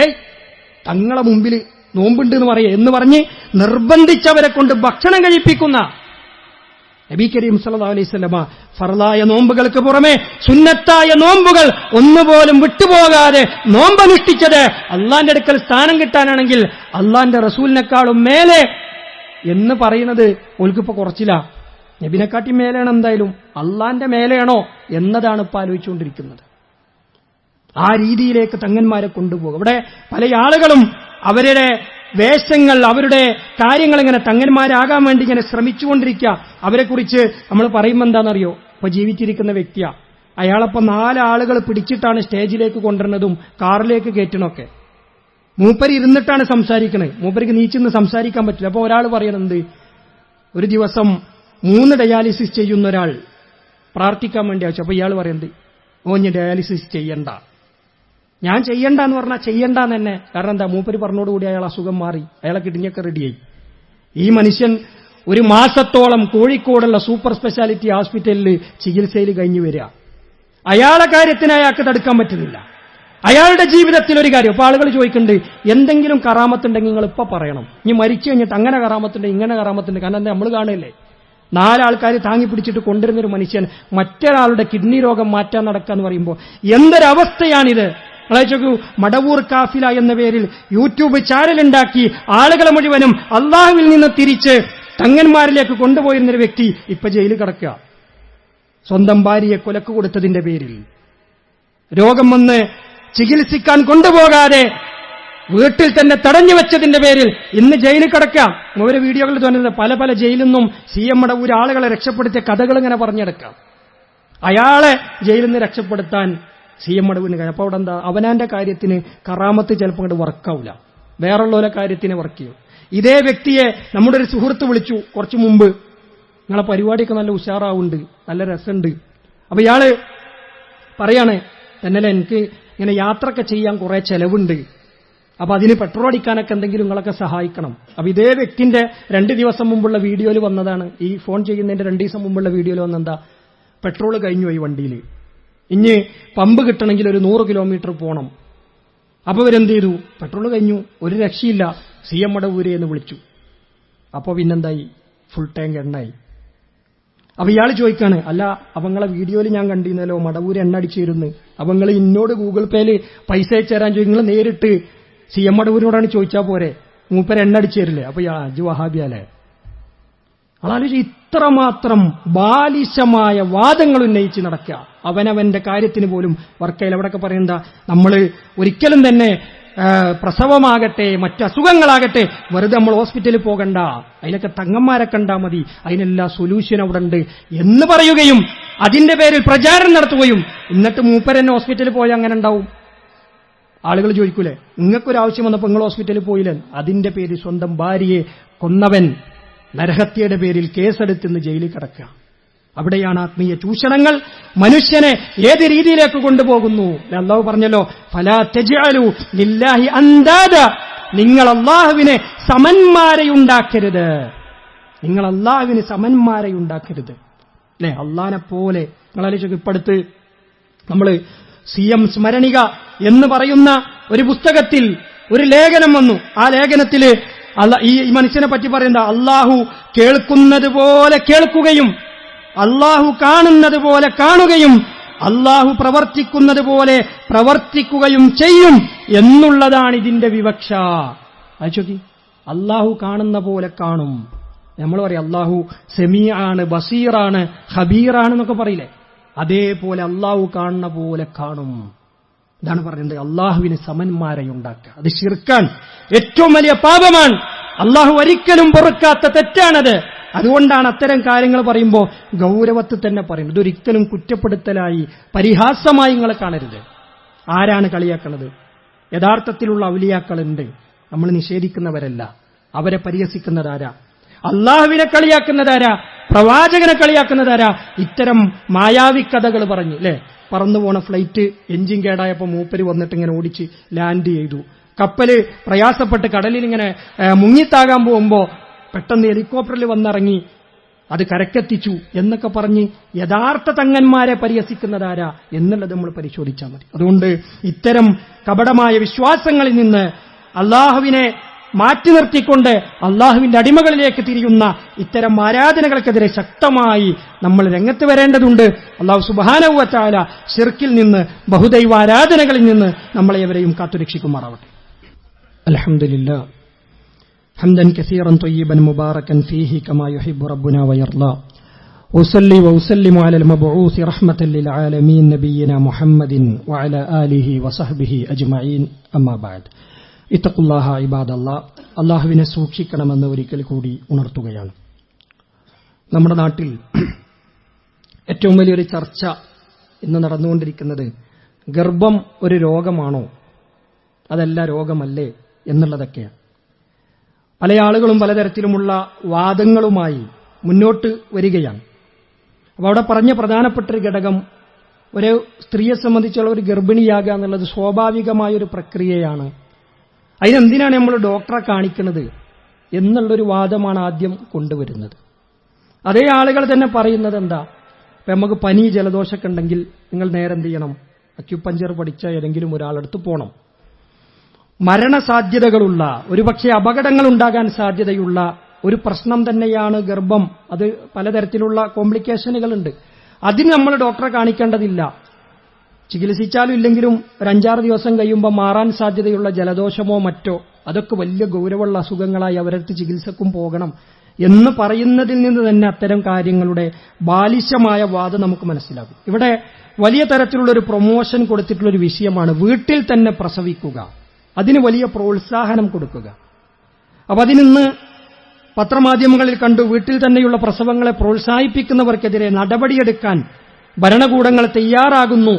തങ്ങളെ മുമ്പിൽ നോമ്പുണ്ട് എന്ന് പറഞ്ഞ് നിർബന്ധിച്ചവരെ കൊണ്ട് ഭക്ഷണം കഴിപ്പിക്കുന്ന നബി കരീം സല്ലല്ലാഹു അലൈഹി വസല്ലമ ഫർളായ നോമ്പുകൾക്ക് പുറമെ സുന്നത്തായ നോമ്പുകൾ ഒന്നുപോലും വിട്ടുപോകാതെ നോമ്പനുഷ്ഠിച്ചത് അള്ളാന്റെ അടുക്കൽ സ്ഥാനം കിട്ടാനാണെങ്കിൽ അള്ളാന്റെ റസൂലിനെക്കാളും മേലെ എന്ന് പറയുന്നത് ഓൽക്കിപ്പോ കുറച്ചില്ല. നബിനെക്കാട്ടി മേലെയാണ്, എന്തായാലും അള്ളാന്റെ മേലെയാണോ എന്നതാണ് ഇപ്പൊ ആലോചിച്ചുകൊണ്ടിരിക്കുന്നത്. ആ രീതിയിലേക്ക് തങ്ങന്മാരെ കൊണ്ടുപോകും. ഇവിടെ പല ആളുകളും അവരുടെ വേഷങ്ങൾ, അവരുടെ കാര്യങ്ങൾ ഇങ്ങനെ തങ്ങന്മാരാകാൻ വേണ്ടി ഇങ്ങനെ ശ്രമിച്ചുകൊണ്ടിരിക്കുക. അവരെക്കുറിച്ച് നമ്മൾ പറയുമ്പോൾ എന്താണെന്നറിയോ? ഇപ്പൊ ജീവിച്ചിരിക്കുന്ന വ്യക്തിയാ, അയാളപ്പോ 4 ആളുകൾ പിടിച്ചിട്ടാണ് സ്റ്റേജിലേക്ക് കൊണ്ടുവരുന്നതും കാറിലേക്ക് കയറ്റണമൊക്കെ. മൂപ്പര് ഇരുന്നിട്ടാണ് സംസാരിക്കണത്, മൂപ്പർക്ക് നീച്ചിന്ന് സംസാരിക്കാൻ പറ്റില്ല. അപ്പൊ ഒരാൾ പറയണത്, ഒരു ദിവസം 3 ഡയാലിസിസ് ചെയ്യുന്ന ഒരാൾ പ്രാർത്ഥിക്കാൻ വേണ്ടി അയച്ചു. അപ്പൊ ഇയാൾ പറയുന്നത് ഓഞ്ഞ് ഡയാലിസിസ് ചെയ്യണ്ട. ഞാൻ ചെയ്യണ്ട എന്ന് പറഞ്ഞാൽ ചെയ്യണ്ടെന്ന് തന്നെ. കാരണം എന്താ, മൂപ്പര് പറഞ്ഞോടുകൂടി അയാൾ അസുഖം മാറി, അയാളെ കിഡ്നിയൊക്കെ റെഡിയായി. ഈ മനുഷ്യൻ ഒരു മാസത്തോളം കോഴിക്കോടുള്ള സൂപ്പർ സ്പെഷ്യാലിറ്റി ഹോസ്പിറ്റലിൽ ചികിത്സയിൽ കഴിഞ്ഞു വരിക. അയാളെ കാര്യത്തിന് അയാൾക്ക് തടുക്കാൻ പറ്റുന്നില്ല. അയാളുടെ ജീവിതത്തിൽ ഒരു കാര്യം. അപ്പൊ ആളുകൾ ചോദിക്കുന്നുണ്ട്, എന്തെങ്കിലും കറാമത്തുണ്ടെങ്കിൽ നിങ്ങൾ ഇപ്പൊ പറയണം. ഇനി മരിച്ചു കഴിഞ്ഞിട്ട് അങ്ങനെ കറാമത്തുണ്ട് ഇങ്ങനെ കറാമത്തുണ്ട്. കാരണം എന്താ, നമ്മൾ കാണുന്നില്ലേ, 4 ആൾക്കാർ താങ്ങി പിടിച്ചിട്ട് കൊണ്ടുവരുന്നൊരു മനുഷ്യൻ മറ്റൊരാളുടെ കിഡ്നി രോഗം മാറ്റാൻ നടക്കാന്ന് പറയുമ്പോൾ എന്തൊരവസ്ഥയാണിത്. ചോദിക്കൂ, മടവൂർ കാഫില എന്ന പേരിൽ യൂട്യൂബ് ചാനലുണ്ടാക്കി ആളുകളെ മുഴുവനും അള്ളാഹുവിൽ നിന്ന് തിരിച്ച് തങ്ങന്മാരിലേക്ക് കൊണ്ടുപോയിരുന്നൊരു വ്യക്തി ഇപ്പൊ ജയിലിൽ കിടക്കുക. സ്വന്തം ഭാര്യയെ കൊലക്ക് കൊടുത്തതിന്റെ പേരിൽ, രോഗം വന്ന് ചികിത്സിക്കാൻ കൊണ്ടുപോകാതെ വീട്ടിൽ തന്നെ തടഞ്ഞു വെച്ചതിന്റെ പേരിൽ ഇന്ന് ജയിലിൽ കിടക്കാം. ഓരോ വീഡിയോകളിൽ തോന്നുന്നത് പല പല ജയിലിൽ നിന്നും CM മടവൂർ ആളുകളെ രക്ഷപ്പെടുത്തിയ കഥകൾ ഇങ്ങനെ പറഞ്ഞെടുക്കാം. അയാളെ ജയിലിൽ നിന്ന് രക്ഷപ്പെടുത്താൻ CM മടവൂരിന് കഴിയും. അപ്പൊ അവിടെ എന്താ, അവനാന്റെ കാര്യത്തിന് കറാമത്ത് ചിലപ്പോൾ അങ്ങോട്ട് വർക്കാവില്ല, വേറുള്ളവരുടെ കാര്യത്തിന് വർക്ക് ചെയ്യും. ഇതേ വ്യക്തിയെ നമ്മുടെ ഒരു സുഹൃത്ത് വിളിച്ചു കുറച്ചു മുമ്പ്, നിങ്ങളെ പരിപാടിയൊക്കെ നല്ല ഉഷാറാവുണ്ട്, നല്ല രസമുണ്ട്. അപ്പൊ ഇയാള് പറയാണ്, തന്നല്ലേ എനിക്ക് ഇങ്ങനെ യാത്രയൊക്കെ ചെയ്യാൻ കുറെ ചെലവുണ്ട്, അപ്പൊ അതിന് പെട്രോൾ അടിക്കാനൊക്കെ എന്തെങ്കിലും നിങ്ങളൊക്കെ സഹായിക്കണം. അപ്പൊ ഇതേ വ്യക്തിന്റെ 2 ദിവസം മുമ്പുള്ള വീഡിയോയിൽ വന്നതാണ്, ഈ ഫോൺ ചെയ്യുന്നതിന്റെ 2 ദിവസം മുമ്പുള്ള വീഡിയോയിൽ വന്നെന്താ, പെട്രോൾ കഴിഞ്ഞു പോയി വണ്ടിയിൽ, ഇനി പമ്പ് കിട്ടണമെങ്കിൽ ഒരു 100 കിലോമീറ്റർ പോകണം. അപ്പൊ ഇവരെന്ത് ചെയ്തു, പെട്രോൾ കഴിഞ്ഞു, ഒരു രക്ഷയില്ല, CM മടവൂര് എന്ന് വിളിച്ചു. അപ്പൊ പിന്നെന്തായി, ഫുൾ ടാങ്ക് എണ്ണായി. അപ്പൊ ഇയാൾ ചോദിക്കാണ്, അല്ല അവങ്ങളെ വീഡിയോയിൽ ഞാൻ കണ്ടിരുന്നല്ലോ മടവൂര് എണ്ണ അടിച്ചിരുന്നു, അവങ്ങൾ ഇന്നോട് ഗൂഗിൾ പേയിൽ പൈസ അയച്ചു തരാൻ ചോദിക്കും, നിങ്ങൾ നേരിട്ട് CM മടവൂരിനോടാണ് ചോദിച്ചാൽ പോരെ, മൂപ്പര് എണ്ണ അടിച്ചു തരില്ലേ. അപ്പൊ അജു വഹാബിയാലേ. ആലോചിച്ച് ഇത്രമാത്രം ബാലിശമായ വാദങ്ങൾ ഉന്നയിച്ച് നടക്കുക, അവനവന്റെ കാര്യത്തിന് പോലും വർക്കയിൽ. എവിടെയൊക്കെ പറയുന്ന നമ്മൾ ഒരിക്കലും തന്നെ പ്രസവമാകട്ടെ മറ്റസുഖങ്ങളാകട്ടെ വെറുതെ നമ്മൾ ഹോസ്പിറ്റലിൽ പോകണ്ട, അതിനൊക്കെ തങ്ങന്മാരെ കണ്ടാൽ മതി, അതിനെല്ലാം സൊല്യൂഷൻ അവിടെ ഉണ്ട് എന്ന് പറയുകയും അതിന്റെ പേരിൽ പ്രചാരണം നടത്തുകയും എന്നിട്ട് മൂപ്പരെന്നെ ഹോസ്പിറ്റലിൽ പോയാൽ അങ്ങനെ ഉണ്ടാവും. ആളുകൾ ചോദിക്കൂലേ, നിങ്ങൾക്കൊരാവശ്യം വന്നപ്പോൾ നിങ്ങൾ ഹോസ്പിറ്റലിൽ പോയില്ലേ, അതിന്റെ പേരിൽ സ്വന്തം ഭാര്യയെ കൊന്നവൻ നരഹത്യയുടെ പേരിൽ കേസെടുത്തിന്ന് ജയിലിൽ കിടക്കുക. അവിടെയാണ് ആത്മീയ ചൂഷണങ്ങൾ മനുഷ്യനെ ഏത് രീതിയിലേക്ക് കൊണ്ടുപോകുന്നു. അല്ലാഹു പറഞ്ഞല്ലോ, ഫലാ തജ്അലു ലില്ലാഹി അൻദാദ, നിങ്ങൾ അല്ലാഹുവിനെ സമന്മാരെയുണ്ടാക്കരുത്, നിങ്ങൾ അല്ലാഹുവിന് സമന്മാരെയുണ്ടാക്കരുത്. അല്ലെ, അല്ലാഹനെ പോലെ. നിങ്ങളാലോചിച്ചു, ഇപ്പടുത്ത് നമ്മൾ CM സ്മരണിക എന്ന് പറയുന്ന ഒരു പുസ്തകത്തിൽ ഒരു ലേഖനം വന്നു. ആ ലേഖനത്തിൽ ഈ മനുഷ്യനെ പറ്റി പറയുന്നത്, അല്ലാഹു കേൾക്കുന്നത് പോലെ കേൾക്കുകയും അല്ലാഹു കാണുന്നത് പോലെ കാണുകയും അല്ലാഹു പ്രവർത്തിക്കുന്നത് പോലെ പ്രവർത്തിക്കുകയും ചെയ്യും എന്നുള്ളതാണ് ഇതിന്റെ വിവക്ഷ. അയച്ചോക്കി, അല്ലാഹു കാണുന്ന പോലെ കാണും. നമ്മൾ പറയും അല്ലാഹു സമീആണ്, ബസീറാണ്, ഖബീറാണെന്നൊക്കെ പറയില്ലേ, അതേപോലെ അല്ലാഹു കാണുന്ന പോലെ കാണും. ഇതാണ് പറയുന്നത്, അല്ലാഹുവിന് സമന്മാരെ ഉണ്ടാക്കുക. അത് ശിർക്കാണ്, ഏറ്റവും വലിയ പാപമാണ്, അല്ലാഹു ഒരിക്കലും പൊറുക്കാത്ത തെറ്റാണത്. അതുകൊണ്ടാണ് അത്തരം കാര്യങ്ങൾ പറയുമ്പോൾ ഗൗരവത്തിൽ തന്നെ പറയുന്നത്. ഇതൊരിക്കലും കുറ്റപ്പെടുത്തലായി പരിഹാസമായി നിങ്ങൾ കാണരുത്. ആരാണ് കളിയാക്കുന്നത്? യഥാർത്ഥത്തിലുള്ള ഔലിയാക്കളുണ്ട്, നമ്മൾ നിഷേധിക്കുന്നവരല്ല. അവരെ പരിഹസിക്കുന്നതാരാ? അള്ളാഹുവിനെ കളിയാക്കുന്നതാരാ? പ്രവാചകനെ കളിയാക്കുന്നതാരാ? ഇത്തരം മായാവി കഥകൾ പറഞ്ഞു അല്ലേ. പറന്നു പോണ ഫ്ലൈറ്റ് എഞ്ചിൻ കേടായപ്പോൾ മൂപ്പര് വന്നിട്ട് ഇങ്ങനെ ഓടിച്ച് ലാൻഡ് ചെയ്തു. കപ്പല് പ്രയാസപ്പെട്ട് കടലിൽ ഇങ്ങനെ മുങ്ങിത്താകാൻ പോകുമ്പോ പെട്ടെന്ന് ഹെലികോപ്റ്ററിൽ വന്നിറങ്ങി അത് കരക്കെത്തിച്ചു എന്നൊക്കെ പറഞ്ഞ് യഥാർത്ഥ തങ്ങന്മാരെ പരിഹസിക്കുന്നതാരാ എന്നുള്ളത് നമ്മൾ പരിശോധിച്ചാൽ മതി. അതുകൊണ്ട് ഇത്തരം കപടമായ വിശ്വാസങ്ങളിൽ നിന്ന് അള്ളാഹുവിനെ മാറ്റി നിർത്തിക്കൊണ്ട് അള്ളാഹുവിന്റെ അടിമകളിലേക്ക് തിരിയുന്ന ഇത്തരം ആരാധനകൾക്കെതിരെ ശക്തമായി നമ്മൾ രംഗത്ത് വരേണ്ടതുണ്ട്. അള്ളാഹു സുബ്ഹാനഹു വ തആല ശിർക്കിൽ നിന്ന്, ബഹുദൈവ ആരാധനകളിൽ നിന്ന് നമ്മളെ എവരെയും കാത്തുരക്ഷിക്കുമാറാവട്ടെ. അൽഹംദുലില്ലാഹ് ഹംദൻ കസീറൻ ത്വയ്യിബൻ മുബാറകൻ ഫീഹി കമാ യുഹിബ്ബു റബ്ബുനാ വയർളാ. ഉസല്ലി വഉസല്ലിമു അലൽ മബ്ഊസി റഹ്മത്തൻ ലിൽ ആലമീൻ നബിയിനാ മുഹമ്മദിൻ വഅലാ ആലിഹി വസഹ്ബിഹി അജ്മഈൻ. അമ്മാ ബഅദ്. ഇത്തഖുല്ലാഹ ഇബാദല്ലാഹ്. അല്ലാഹുവിനെ സൂക്ഷിക്കണമെന്ന് ഒരിക്കൽ കൂടി ഉണർത്തുകയാണ്. നമ്മുടെ നാട്ടിൽ ഏറ്റവും വലിയൊരു ചർച്ച ഇന്ന് നടന്നുകൊണ്ടിരിക്കുന്നത് ഗർഭം ഒരു രോഗമാണോ അതല്ല രോഗമല്ലേ എന്നുള്ളതൊക്കെയാണ്. പല ആളുകളും പലതരത്തിലുമുള്ള വാദങ്ങളുമായി മുന്നോട്ട് വരികയാണ്. അപ്പോൾ അവിടെ പറഞ്ഞ പ്രധാനപ്പെട്ടൊരു ഘടകം, ഒരു സ്ത്രീയെ സംബന്ധിച്ചുള്ള ഒരു ഗർഭിണിയാകുക എന്നുള്ളത് സ്വാഭാവികമായൊരു പ്രക്രിയയാണ്. അതിനെന്തിനാണ് നമ്മൾ ഡോക്ടറെ കാണിക്കുന്നത് എന്നുള്ളൊരു വാദമാണ് ആദ്യം കൊണ്ടുവരുന്നത്. അതേ ആളുകൾ തന്നെ പറയുന്നത് എന്താ, ഇപ്പം നമുക്ക് പനി ജലദോഷമൊക്കെ ഉണ്ടെങ്കിൽ നിങ്ങൾ നേരെ എന്ത് ചെയ്യണം, അക്യുപഞ്ചർ പഠിച്ച ഏതെങ്കിലും ഒരാളെടുത്ത് പോകണം. മരണസാധ്യതകളുള്ള, ഒരുപക്ഷെ അപകടങ്ങൾ ഉണ്ടാകാൻ സാധ്യതയുള്ള ഒരു പ്രശ്നം തന്നെയാണ് ഗർഭം. അത് പലതരത്തിലുള്ള കോംപ്ലിക്കേഷനുകളുണ്ട്. അതിന് നമ്മൾ ഡോക്ടറെ കാണിക്കേണ്ടതില്ല. ചികിത്സിച്ചാലും ഇല്ലെങ്കിലും ഒരു 5-6 ദിവസം കഴിയുമ്പോൾ മാറാൻ സാധ്യതയുള്ള ജലദോഷമോ മറ്റോ, അതൊക്കെ വലിയ ഗൗരവമുള്ള അസുഖങ്ങളായി അവരടുത്ത് ചികിത്സക്കും പോകണം എന്ന് പറയുന്നതിൽ നിന്ന് തന്നെ അത്തരം കാര്യങ്ങളുടെ ബാലിശമായ വാദം നമുക്ക് മനസ്സിലാകും. ഇവിടെ വലിയ തരത്തിലുള്ളൊരു പ്രൊമോഷൻ കൊടുത്തിട്ടുള്ളൊരു വിഷയമാണ് വീട്ടിൽ തന്നെ പ്രസവിക്കുക. അതിന് വലിയ പ്രോത്സാഹനം കൊടുക്കുക. അപ്പൊ അതിനിന്ന് പത്രമാധ്യമങ്ങളിൽ കണ്ടു, വീട്ടിൽ തന്നെയുള്ള പ്രസവങ്ങളെ പ്രോത്സാഹിപ്പിക്കുന്നവർക്കെതിരെ നടപടിയെടുക്കാൻ ഭരണകൂടങ്ങൾ തയ്യാറാകുന്നു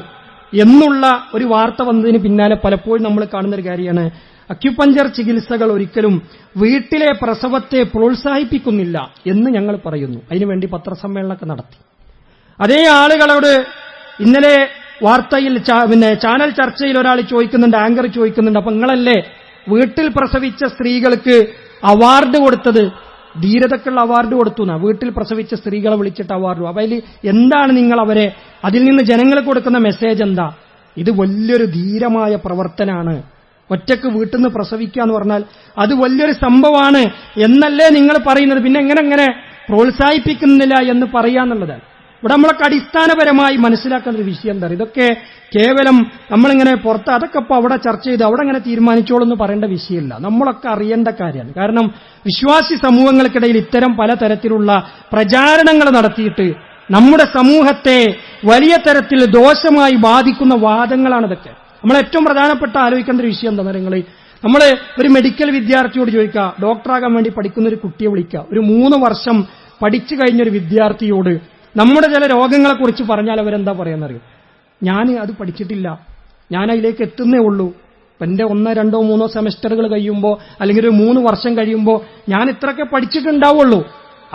എന്നുള്ള ഒരു വാർത്ത വന്നതിന് പിന്നാലെ പലപ്പോഴും നമ്മൾ കാണുന്നൊരു കാര്യമാണ്, അക്യുപഞ്ചർ ചികിത്സകൾ ഒരിക്കലും വീട്ടിലെ പ്രസവത്തെ പ്രോത്സാഹിപ്പിക്കുന്നില്ല എന്ന് ഞങ്ങൾ പറയുന്നു. അതിനുവേണ്ടി പത്രസമ്മേളനമൊക്കെ നടത്തി. അതേ ആളുകളോട് ഇന്നലെ വാർത്തയിൽ ചാനൽ ചർച്ചയിൽ ഒരാൾ ചോദിക്കുന്നുണ്ട്, ആങ്കർ ചോദിക്കുന്നുണ്ട്, അപ്പൊ നിങ്ങളല്ലേ വീട്ടിൽ പ്രസവിച്ച സ്ത്രീകൾക്ക് അവാർഡ് കൊടുത്തത്, ധീരതക്കുള്ള അവാർഡ് കൊടുത്തു എന്നാ, വീട്ടിൽ പ്രസവിച്ച സ്ത്രീകളെ വിളിച്ചിട്ട് അവാർഡ്. അപ്പൊ അതിൽ എന്താണ് നിങ്ങൾ അവരെ, അതിൽ നിന്ന് ജനങ്ങൾക്ക് കൊടുക്കുന്ന മെസ്സേജ് എന്താ? ഇത് വലിയൊരു ധീരമായ പ്രവർത്തനാണ്. ഒറ്റക്ക് വീട്ടിൽ നിന്ന് പ്രസവിക്കുക എന്ന് പറഞ്ഞാൽ അത് വലിയൊരു സംഭവമാണ് എന്നല്ലേ നിങ്ങൾ പറയുന്നത്. പിന്നെ എങ്ങനെ പ്രോത്സാഹിപ്പിക്കുന്നില്ല എന്ന് പറയാന്നുള്ളതാണ്. ഇവിടെ നമ്മളൊക്കെ അടിസ്ഥാനപരമായി മനസ്സിലാക്കുന്ന ഒരു വിഷയം എന്താ, ഇതൊക്കെ കേവലം നമ്മളിങ്ങനെ പുറത്ത് അതൊക്കെ ഇപ്പോൾ അവിടെ ചർച്ച ചെയ്ത് അവിടെ ഇങ്ങനെ തീരുമാനിച്ചോളെന്ന് പറയേണ്ട വിഷയമല്ല. നമ്മളൊക്കെ അറിയേണ്ട കാര്യമാണ്. കാരണം വിശ്വാസി സമൂഹങ്ങൾക്കിടയിൽ ഇത്തരം പലതരത്തിലുള്ള പ്രചാരണങ്ങൾ നടത്തിയിട്ട് നമ്മുടെ സമൂഹത്തെ വലിയ തരത്തിൽ ദോഷമായി ബാധിക്കുന്ന വാദങ്ങളാണ് ഇതൊക്കെ. നമ്മൾ ഏറ്റവും പ്രധാനപ്പെട്ട ആലോചിക്കേണ്ട ഒരു വിഷയം എന്താ നിങ്ങൾ, നമ്മൾ ഒരു മെഡിക്കൽ വിദ്യാർത്ഥിയോട് ചോദിക്കുക, ഡോക്ടറാകാൻ വേണ്ടി പഠിക്കുന്ന ഒരു കുട്ടിയെ വിളിക്കുക, ഒരു 3 വർഷം പഠിച്ചു കഴിഞ്ഞൊരു വിദ്യാർത്ഥിയോട് നമ്മുടെ ചില രോഗങ്ങളെക്കുറിച്ച് പറഞ്ഞാൽ അവരെന്താ പറയുന്നറിയോ, ഞാൻ അത് പഠിച്ചിട്ടില്ല, ഞാൻ അതിലേക്ക് എത്തുന്നേ ഉള്ളൂ, ഇപ്പം എൻ്റെ 1, 2, 3 സെമസ്റ്ററുകൾ കഴിയുമ്പോൾ അല്ലെങ്കിൽ ഒരു 3 വർഷം കഴിയുമ്പോൾ ഞാൻ ഇത്രയൊക്കെ പഠിച്ചിട്ടുണ്ടാവുള്ളൂ.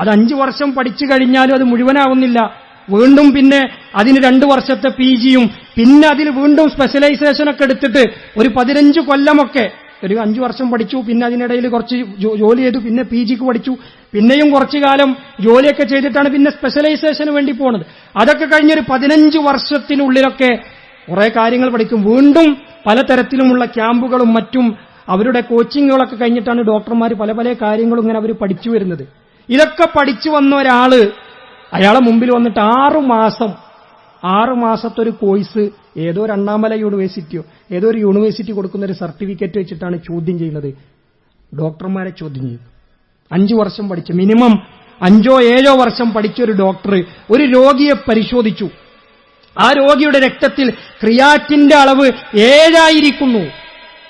അത് 5 വർഷം പഠിച്ചു കഴിഞ്ഞാലും അത് മുഴുവനാവുന്നില്ല. വീണ്ടും പിന്നെ അതിന് 2 വർഷത്തെ PGയും പിന്നെ അതിൽ വീണ്ടും സ്പെഷ്യലൈസേഷനൊക്കെ എടുത്തിട്ട് ഒരു 15 കൊല്ലമൊക്കെ, ഒരു 5 വർഷം പഠിച്ചു, പിന്നെ അതിനിടയിൽ കുറച്ച് ജോലി ചെയ്തു, പിന്നെ PGക്ക് പഠിച്ചു, പിന്നെയും കുറച്ചു കാലം ജോലിയൊക്കെ ചെയ്തിട്ടാണ് പിന്നെ സ്പെഷ്യലൈസേഷന് വേണ്ടി പോകുന്നത്. അതൊക്കെ കഴിഞ്ഞൊരു 15 വർഷത്തിനുള്ളിലൊക്കെ കുറെ കാര്യങ്ങൾ പഠിക്കും. വീണ്ടും പലതരത്തിലുമുള്ള ക്യാമ്പുകളും മറ്റും അവരുടെ കോച്ചിങ്ങുകളൊക്കെ കഴിഞ്ഞിട്ടാണ് ഡോക്ടർമാർ പല കാര്യങ്ങളും ഇങ്ങനെ അവർ പഠിച്ചു വരുന്നത്. ഇതൊക്കെ പഠിച്ചു വന്ന ഒരാള് അയാളെ മുമ്പിൽ വന്നിട്ട് 6 മാസത്തൊരു കോഴ്സ് ഏതോ ഒരു അണ്ണാമല യൂണിവേഴ്സിറ്റിയോ ഏതോ ഒരു യൂണിവേഴ്സിറ്റി കൊടുക്കുന്ന ഒരു സർട്ടിഫിക്കറ്റ് വെച്ചിട്ടാണ് ചോദ്യം ചെയ്യുന്നത്. ഡോക്ടർമാരെ ചോദ്യം ചെയ്യും. 5 വർഷം പഠിച്ച, മിനിമം 5 or 7 വർഷം പഠിച്ചൊരു ഡോക്ടർ ഒരു രോഗിയെ പരിശോധിച്ചു. ആ രോഗിയുടെ രക്തത്തിൽ ക്രിയാറ്റിന്റെ അളവ് 7 ആയിരിക്കുന്നു.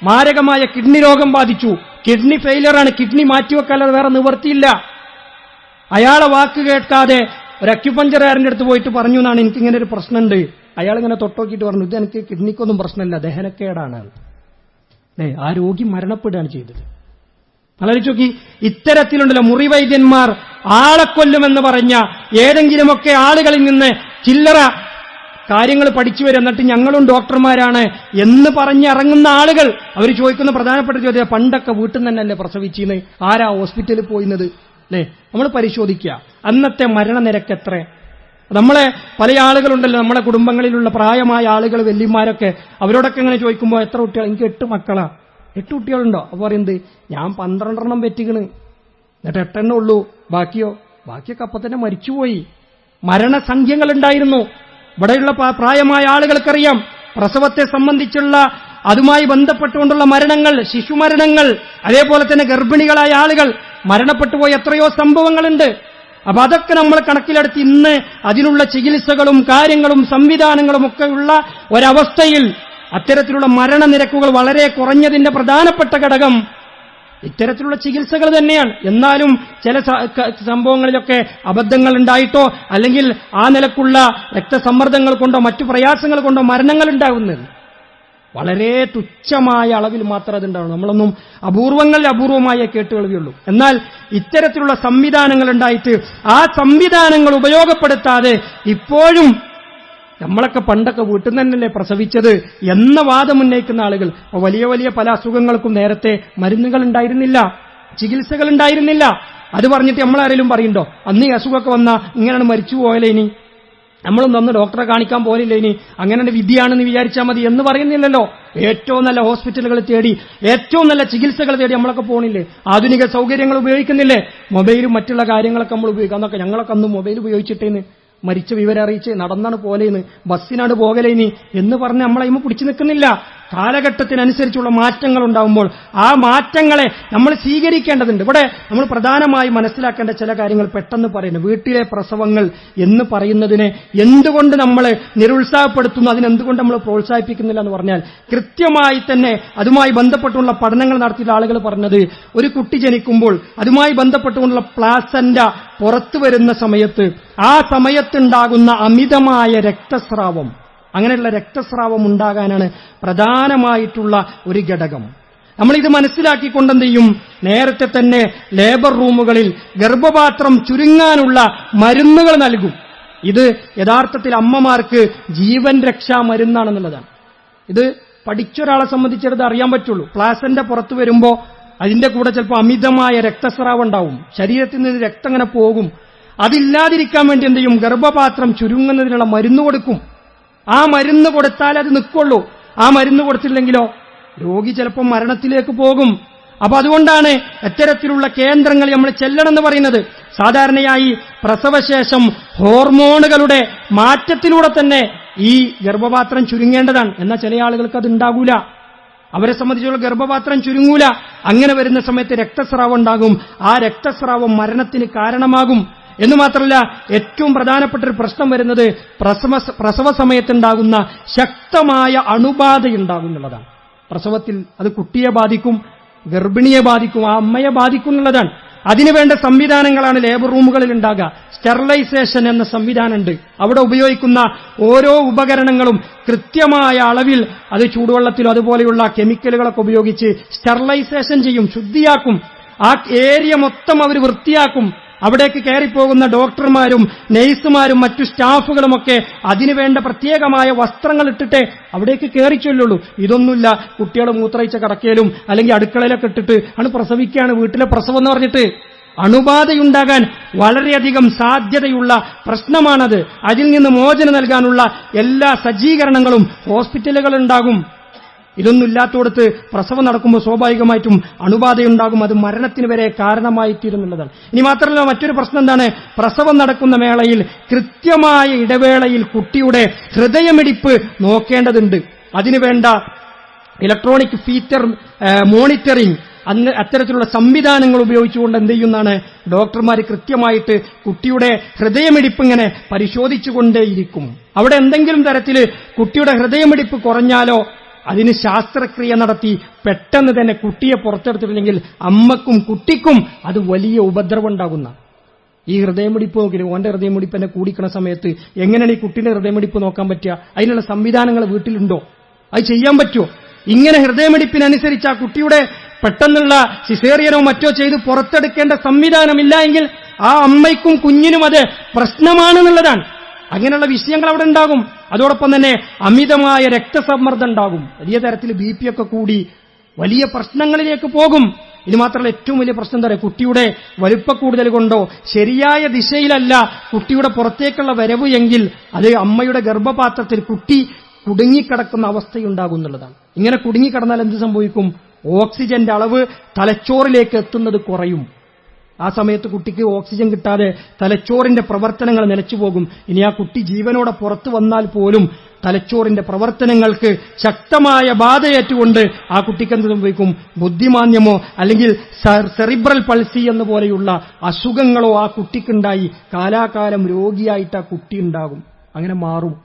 മാരകമായ കിഡ്നി രോഗം ബാധിച്ചു, കിഡ്നി ഫെയിലറാണ്, കിഡ്നി മാറ്റിവെക്കാതെ വേറെ നിവർത്തിയില്ല. അയാളെ വാക്ക് കേൾക്കാതെ ഒരു അക്യുപഞ്ചറുകാരൻ്റെ അടുത്ത് പോയിട്ട് പറഞ്ഞു എന്നാണ്, എനിക്കിങ്ങനെ ഒരു പ്രശ്നമുണ്ട്. അയാളിങ്ങനെ തൊട്ടോക്കിയിട്ട് പറഞ്ഞു, ഇത് എനിക്ക് കിഡ്നിക്കൊന്നും പ്രശ്നമില്ല, ദഹനക്കേടാണ്. ആ രോഗി മരണപ്പെടുകയാണ് ചെയ്തത്. ആലോചിച്ച് നോക്കി, ഇത്തരത്തിലുണ്ടല്ലോ മുറിവൈദ്യന്മാർ ആളെ കൊല്ലുമെന്ന് പറഞ്ഞ ഏതെങ്കിലുമൊക്കെ ആളുകളിൽ നിന്ന് ചില്ലറ കാര്യങ്ങൾ പഠിച്ചു വരും, എന്നിട്ട് ഞങ്ങളും ഡോക്ടർമാരാണ് എന്ന് പറഞ്ഞിറങ്ങുന്ന ആളുകൾ അവർ ചോദിക്കുന്ന പ്രധാനപ്പെട്ട ചോദ്യം, പണ്ടൊക്കെ വീട്ടിൽ നിന്ന് തന്നെയല്ലേ പ്രസവിച്ചിന്ന്, ആരാ ഹോസ്പിറ്റലിൽ പോയിന്നത് അല്ലേ? നമ്മൾ പരിശോധിക്കുക അന്നത്തെ മരണനിരക്ക് എത്ര. നമ്മളെ പല ആളുകളുണ്ടല്ലോ, നമ്മളെ കുടുംബങ്ങളിലുള്ള പ്രായമായ ആളുകൾ, വല്യമാരൊക്കെ, അവരോടൊക്കെ ഇങ്ങനെ ചോദിക്കുമ്പോൾ എത്ര കുട്ടികൾ, എനിക്ക് 8 മക്കളാ, 8 കുട്ടികളുണ്ടോ? അപ്പോൾ പറയുന്നത് ഞാൻ 12 പെറ്റിക്കണ്, എന്നിട്ട് 8 ഉള്ളൂ, ബാക്കിയൊക്കെ അപ്പം തന്നെ മരിച്ചുപോയി. മരണസംഖ്യകളുണ്ടായിരുന്നു. ഇവിടെയുള്ള പ്രായമായ ആളുകൾക്കറിയാം പ്രസവത്തെ സംബന്ധിച്ചുള്ള അതുമായി ബന്ധപ്പെട്ടുകൊണ്ടുള്ള മരണങ്ങൾ, ശിശുമരണങ്ങൾ, അതേപോലെ തന്നെ ഗർഭിണികളായ ആളുകൾ മരണപ്പെട്ടുപോയ എത്രയോ സംഭവങ്ങളുണ്ട്. അപ്പൊ അതൊക്കെ നമ്മൾ കണക്കിലെടുത്ത് ഇന്ന് അതിനുള്ള ചികിത്സകളും കാര്യങ്ങളും സംവിധാനങ്ങളും ഒക്കെയുള്ള ഒരവസ്ഥയിൽ അത്തരത്തിലുള്ള മരണനിരക്കുകൾ വളരെ കുറഞ്ഞതിന്റെ പ്രധാനപ്പെട്ട ഘടകം ഇത്തരത്തിലുള്ള ചികിത്സകൾ തന്നെയാണ്. എന്നാലും ചില സംഭവങ്ങളിലൊക്കെ അബദ്ധങ്ങൾ ഉണ്ടായിട്ടോ അല്ലെങ്കിൽ ആ നിലക്കുള്ള രക്തസമ്മർദ്ദങ്ങൾ കൊണ്ടോ മറ്റു പ്രയാസങ്ങൾ കൊണ്ടോ മരണങ്ങൾ ഉണ്ടാകുന്നത്. വളരെ തുച്ഛമായ അളവിൽ മാത്രം അതുണ്ടാവുള്ളൂ. നമ്മളൊന്നും അപൂർവങ്ങളിൽ അപൂർവമായ കേട്ടുകേൾവിയുള്ളൂ. എന്നാൽ ഇത്തരത്തിലുള്ള സംവിധാനങ്ങൾ ഉണ്ടായിട്ട് ആ സംവിധാനങ്ങൾ ഉപയോഗപ്പെടുത്താതെ ഇപ്പോഴും നമ്മളൊക്കെ പണ്ടൊക്കെ വീട്ടിൽ നിന്ന് തന്നെയല്ലേ പ്രസവിച്ചത് എന്ന വാദം ഉന്നയിക്കുന്ന ആളുകൾ. വലിയ വലിയ പല അസുഖങ്ങൾക്കും നേരത്തെ മരുന്നുകൾ ഉണ്ടായിരുന്നില്ല, ചികിത്സകൾ ഉണ്ടായിരുന്നില്ല. അത് പറഞ്ഞിട്ട് നമ്മളാരെങ്കിലും പറയുന്നുണ്ടോ അന്ന് ഈ അസുഖമൊക്കെ വന്നാ ഇങ്ങനെയാണ് മരിച്ചു പോയാലേ, ഇനി നമ്മളൊന്നും അന്ന് ഡോക്ടറെ കാണിക്കാൻ പോലില്ല, ഇനി അങ്ങനെ വിധിയാണെന്ന് വിചാരിച്ചാൽ മതി എന്ന് പറയുന്നില്ലല്ലോ. ഏറ്റവും നല്ല ഹോസ്പിറ്റലുകൾ തേടി, ഏറ്റവും നല്ല ചികിത്സകൾ തേടി നമ്മളൊക്കെ പോണില്ലേ? ആധുനിക സൗകര്യങ്ങൾ ഉപയോഗിക്കുന്നില്ലേ? മൊബൈലും മറ്റുള്ള കാര്യങ്ങളൊക്കെ നമ്മൾ ഉപയോഗിക്കാം. അന്നൊക്കെ ഞങ്ങളൊക്കെ അന്ന് മൊബൈൽ ഉപയോഗിച്ചിട്ടേന്ന് മരിച്ച വിവരം അറിയിച്ച് നടന്നാണ് പോലേന്ന്, ബസ്സിനാണ് പോകലേനി എന്ന് പറഞ്ഞ് നമ്മളതിമ പിടിച്ചു നിൽക്കുന്നില്ല. കാലഘട്ടത്തിനനുസരിച്ചുള്ള മാറ്റങ്ങൾ ഉണ്ടാകുമ്പോൾ ആ മാറ്റങ്ങളെ നമ്മൾ സ്വീകരിക്കേണ്ടതുണ്ട്. ഇവിടെ നമ്മൾ പ്രധാനമായി മനസ്സിലാക്കേണ്ട ചില കാര്യങ്ങൾ പെട്ടെന്ന് പറയുന്നു. വീട്ടിലെ പ്രസവങ്ങൾ എന്ന് പറയുന്നതിനെ എന്തുകൊണ്ട് നമ്മൾ നിരുത്സാഹപ്പെടുത്തുന്നു, അതിനെന്തുകൊണ്ട് നമ്മൾ പ്രോത്സാഹിപ്പിക്കുന്നില്ല എന്ന് പറഞ്ഞാൽ, കൃത്യമായി തന്നെ അതുമായി ബന്ധപ്പെട്ടുള്ള പഠനങ്ങൾ നടത്തിയ ആളുകൾ പറഞ്ഞത്, ഒരു കുട്ടി ജനിക്കുമ്പോൾ അതുമായി ബന്ധപ്പെട്ടുകൊണ്ടുള്ള പ്ലാസന്റ പുറത്തു വരുന്ന സമയത്ത് ആ സമയത്തുണ്ടാകുന്ന അമിതമായ രക്തസ്രാവം, അങ്ങനെയുള്ള രക്തസ്രാവം ഉണ്ടാകാനാണ് പ്രധാനമായിട്ടുള്ള ഒരു ഘടകം. നമ്മളിത് മനസ്സിലാക്കിക്കൊണ്ടെന്ത് ചെയ്യും, നേരത്തെ തന്നെ ലേബർ റൂമുകളിൽ ഗർഭപാത്രം ചുരുങ്ങാനുള്ള മരുന്നുകൾ നൽകും. ഇത് യഥാർത്ഥത്തിൽ അമ്മമാർക്ക് ജീവൻ രക്ഷാ മരുന്നാണെന്നുള്ളതാണ്. ഇത് പഠിച്ചൊരാളെ സംബന്ധിച്ചിടത്ത് അറിയാൻ പറ്റുള്ളൂ. പ്ലാസന്റ പുറത്തു വരുമ്പോൾ അതിന്റെ കൂടെ ചിലപ്പോൾ അമിതമായ രക്തസ്രാവം ഉണ്ടാവും, ശരീരത്തിൽ നിന്ന് രക്തം അങ്ങനെ പോകും. അതില്ലാതിരിക്കാൻ വേണ്ടി എന്ത് ചെയ്യും, ഗർഭപാത്രം ചുരുങ്ങുന്നതിനുള്ള മരുന്ന് കൊടുക്കും. ആ മരുന്ന് കൊടുത്താൽ അത് നിൽക്കുള്ളൂ. ആ മരുന്ന് കൊടുത്തില്ലെങ്കിലോ രോഗി ചിലപ്പോൾ മരണത്തിലേക്ക് പോകും. അപ്പൊ അതുകൊണ്ടാണ് ഇത്തരത്തിലുള്ള കേന്ദ്രങ്ങൾ നമ്മൾ ചെല്ലണമെന്ന് പറയുന്നത്. സാധാരണയായി പ്രസവശേഷം ഹോർമോണുകളുടെ മാറ്റത്തിലൂടെ തന്നെ ഈ ഗർഭപാത്രം ചുരുങ്ങേണ്ടതാണ്. എന്നാൽ ചില ആളുകൾക്ക് അത് ഉണ്ടാകൂല, അവരെ സംബന്ധിച്ചുള്ള ഗർഭപാത്രം ചുരുങ്ങൂല. അങ്ങനെ വരുന്ന സമയത്ത് രക്തസ്രാവം ഉണ്ടാകും. ആ രക്തസ്രാവം മരണത്തിന് കാരണമാകും. എന്ന് മാത്രമല്ല, ഏറ്റവും പ്രധാനപ്പെട്ട ഒരു പ്രശ്നം വരുന്നത് പ്രസവ സമയത്തുണ്ടാകുന്ന ശക്തമായ അണുബാധയുണ്ടാകും എന്നുള്ളതാണ്. പ്രസവത്തിൽ അത് കുട്ടിയെ ബാധിക്കും, ഗർഭിണിയെ ബാധിക്കും, ആ അമ്മയെ ബാധിക്കും എന്നുള്ളതാണ്. അതിനുവേണ്ട സംവിധാനങ്ങളാണ് ലേബർ റൂമുകളിൽ ഉണ്ടാകുക. സ്റ്റെറിലൈസേഷൻ എന്ന സംവിധാനമുണ്ട്. അവിടെ ഉപയോഗിക്കുന്ന ഓരോ ഉപകരണങ്ങളും കൃത്യമായ അളവിൽ അത് ചൂടുവെള്ളത്തിലോ അതുപോലെയുള്ള കെമിക്കലുകളൊക്കെ ഉപയോഗിച്ച് സ്റ്റെറിലൈസേഷൻ ചെയ്യും, ശുദ്ധിയാക്കും. ആ ഏരിയ മൊത്തം അവർ വൃത്തിയാക്കും. അവിടേക്ക് കയറിപ്പോകുന്ന ഡോക്ടർമാരും നഴ്സുമാരും മറ്റു സ്റ്റാഫുകളുമൊക്കെ അതിനുവേണ്ട പ്രത്യേകമായ വസ്ത്രങ്ങൾ ഇട്ടിട്ടേ അവിടേക്ക് കയറി ചൊല്ലുള്ളൂ. ഇതൊന്നുമില്ല, കുട്ടികളെ മൂത്രയിച്ച കടക്കയിലും അല്ലെങ്കിൽ അടുക്കളയിലൊക്കെ ഇട്ടിട്ട് ആണ് പ്രസവിക്കുകയാണ്, വീട്ടിലെ പ്രസവം എന്ന് പറഞ്ഞിട്ട്. അണുബാധയുണ്ടാകാൻ വളരെയധികം സാധ്യതയുള്ള പ്രശ്നമാണത്. അതിൽ നിന്ന് മോചനം നൽകാനുള്ള എല്ലാ സജ്ജീകരണങ്ങളും ഹോസ്പിറ്റലുകളുണ്ടാകും. ഇതൊന്നും ഇല്ലാത്തോടത്ത് പ്രസവം നടക്കുമ്പോൾ സ്വാഭാവികമായിട്ടും അണുബാധയുണ്ടാകും. അത് മരണത്തിന് വരെ കാരണമായിത്തീരുന്നുള്ളതാണ്. ഇനി മാത്രമല്ല, മറ്റൊരു പ്രശ്നം എന്താണ്, പ്രസവം നടക്കുന്ന വേളയിൽ കൃത്യമായ ഇടവേളയിൽ കുട്ടിയുടെ ഹൃദയമിടിപ്പ് നോക്കേണ്ടതുണ്ട്. അതിനുവേണ്ട ഇലക്ട്രോണിക് ഫീറ്റർ മോണിറ്ററിംഗ്, അത്തരത്തിലുള്ള സംവിധാനങ്ങൾ ഉപയോഗിച്ചുകൊണ്ട് എന്ത് ചെയ്യുന്നതാണ്, ഡോക്ടർമാർ കൃത്യമായിട്ട് കുട്ടിയുടെ ഹൃദയമിടിപ്പ് ഇങ്ങനെ പരിശോധിച്ചുകൊണ്ടേയിരിക്കും. അവിടെ എന്തെങ്കിലും തരത്തിൽ കുട്ടിയുടെ ഹൃദയമിടിപ്പ് കുറഞ്ഞാലോ അതിന് ശാസ്ത്രക്രിയ നടത്തി പെട്ടെന്ന് തന്നെ കുട്ടിയെ പുറത്തെടുത്തിട്ടില്ലെങ്കിൽ അമ്മക്കും കുട്ടിക്കും അത് വലിയ ഉപദ്രവം ഉണ്ടാകുന്ന. ഈ ഹൃദയമിടിപ്പ് നോക്കി, ഓന്റെ ഹൃദയമിടിപ്പ് എന്നെ കൂടിക്കണ സമയത്ത് എങ്ങനെയാണ് ഈ കുട്ടിയുടെ ഹൃദയമിടിപ്പ് നോക്കാൻ പറ്റുക? അതിനുള്ള സംവിധാനങ്ങൾ വീട്ടിലുണ്ടോ? അത് ചെയ്യാൻ പറ്റുമോ? ഇങ്ങനെ ഹൃദയമിടിപ്പിനനുസരിച്ച് ആ കുട്ടിയുടെ പെട്ടെന്നുള്ള സിസേറിയനോ മറ്റോ ചെയ്ത് പുറത്തെടുക്കേണ്ട സംവിധാനമില്ല എങ്കിൽ ആ അമ്മയ്ക്കും കുഞ്ഞിനും അത് പ്രശ്നമാണെന്നുള്ളതാണ്. അങ്ങനെയുള്ള വിഷയങ്ങൾ അവിടെ ഉണ്ടാകും. അതോടൊപ്പം തന്നെ അമിതമായ രക്തസമ്മർദ്ദം ഉണ്ടാകും. വലിയ തരത്തിൽ BP ഒക്കെ കൂടി വലിയ പ്രശ്നങ്ങളിലേക്ക് പോകും. ഇത് മാത്രമല്ല, ഏറ്റവും വലിയ പ്രശ്നം എന്താ പറയുക, കുട്ടിയുടെ വലുപ്പക്കൂടുതൽ കൊണ്ടോ ശരിയായ ദിശയിലല്ല കുട്ടിയുടെ പുറത്തേക്കുള്ള വരവ് എങ്കിൽ അത് അമ്മയുടെ ഗർഭപാത്രത്തിൽ കുട്ടി കുടുങ്ങിക്കിടക്കുന്ന അവസ്ഥയുണ്ടാകും എന്നുള്ളതാണ്. ഇങ്ങനെ കുടുങ്ങിക്കിടന്നാൽ എന്ത് സംഭവിക്കും? ഓക്സിജന്റെ അളവ് തലച്ചോറിലേക്ക് എത്തുന്നത് കുറയും. ആ സമയത്ത് കുട്ടിക്ക് ഓക്സിജൻ കിട്ടാതെ തലച്ചോറിന്റെ പ്രവർത്തനങ്ങൾ നിലച്ചുപോകും. ഇനി ആ കുട്ടി ജീവനോടെ പുറത്തു വന്നാൽ പോലും തലച്ചോറിന്റെ പ്രവർത്തനങ്ങൾക്ക് ശക്തമായ ബാധയേറ്റുകൊണ്ട് ആ കുട്ടിക്ക് എന്ത് സംഭവിക്കും? ബുദ്ധിമാന്യമോ അല്ലെങ്കിൽ സെറിബ്രൽ പൾസി എന്ന പോലെയുള്ള അസുഖങ്ങളോ ആ കുട്ടിക്കുണ്ടായി കാലാകാലം രോഗിയായിട്ട് ആ കുട്ടി ഉണ്ടാകും. അങ്ങനെ മാറും.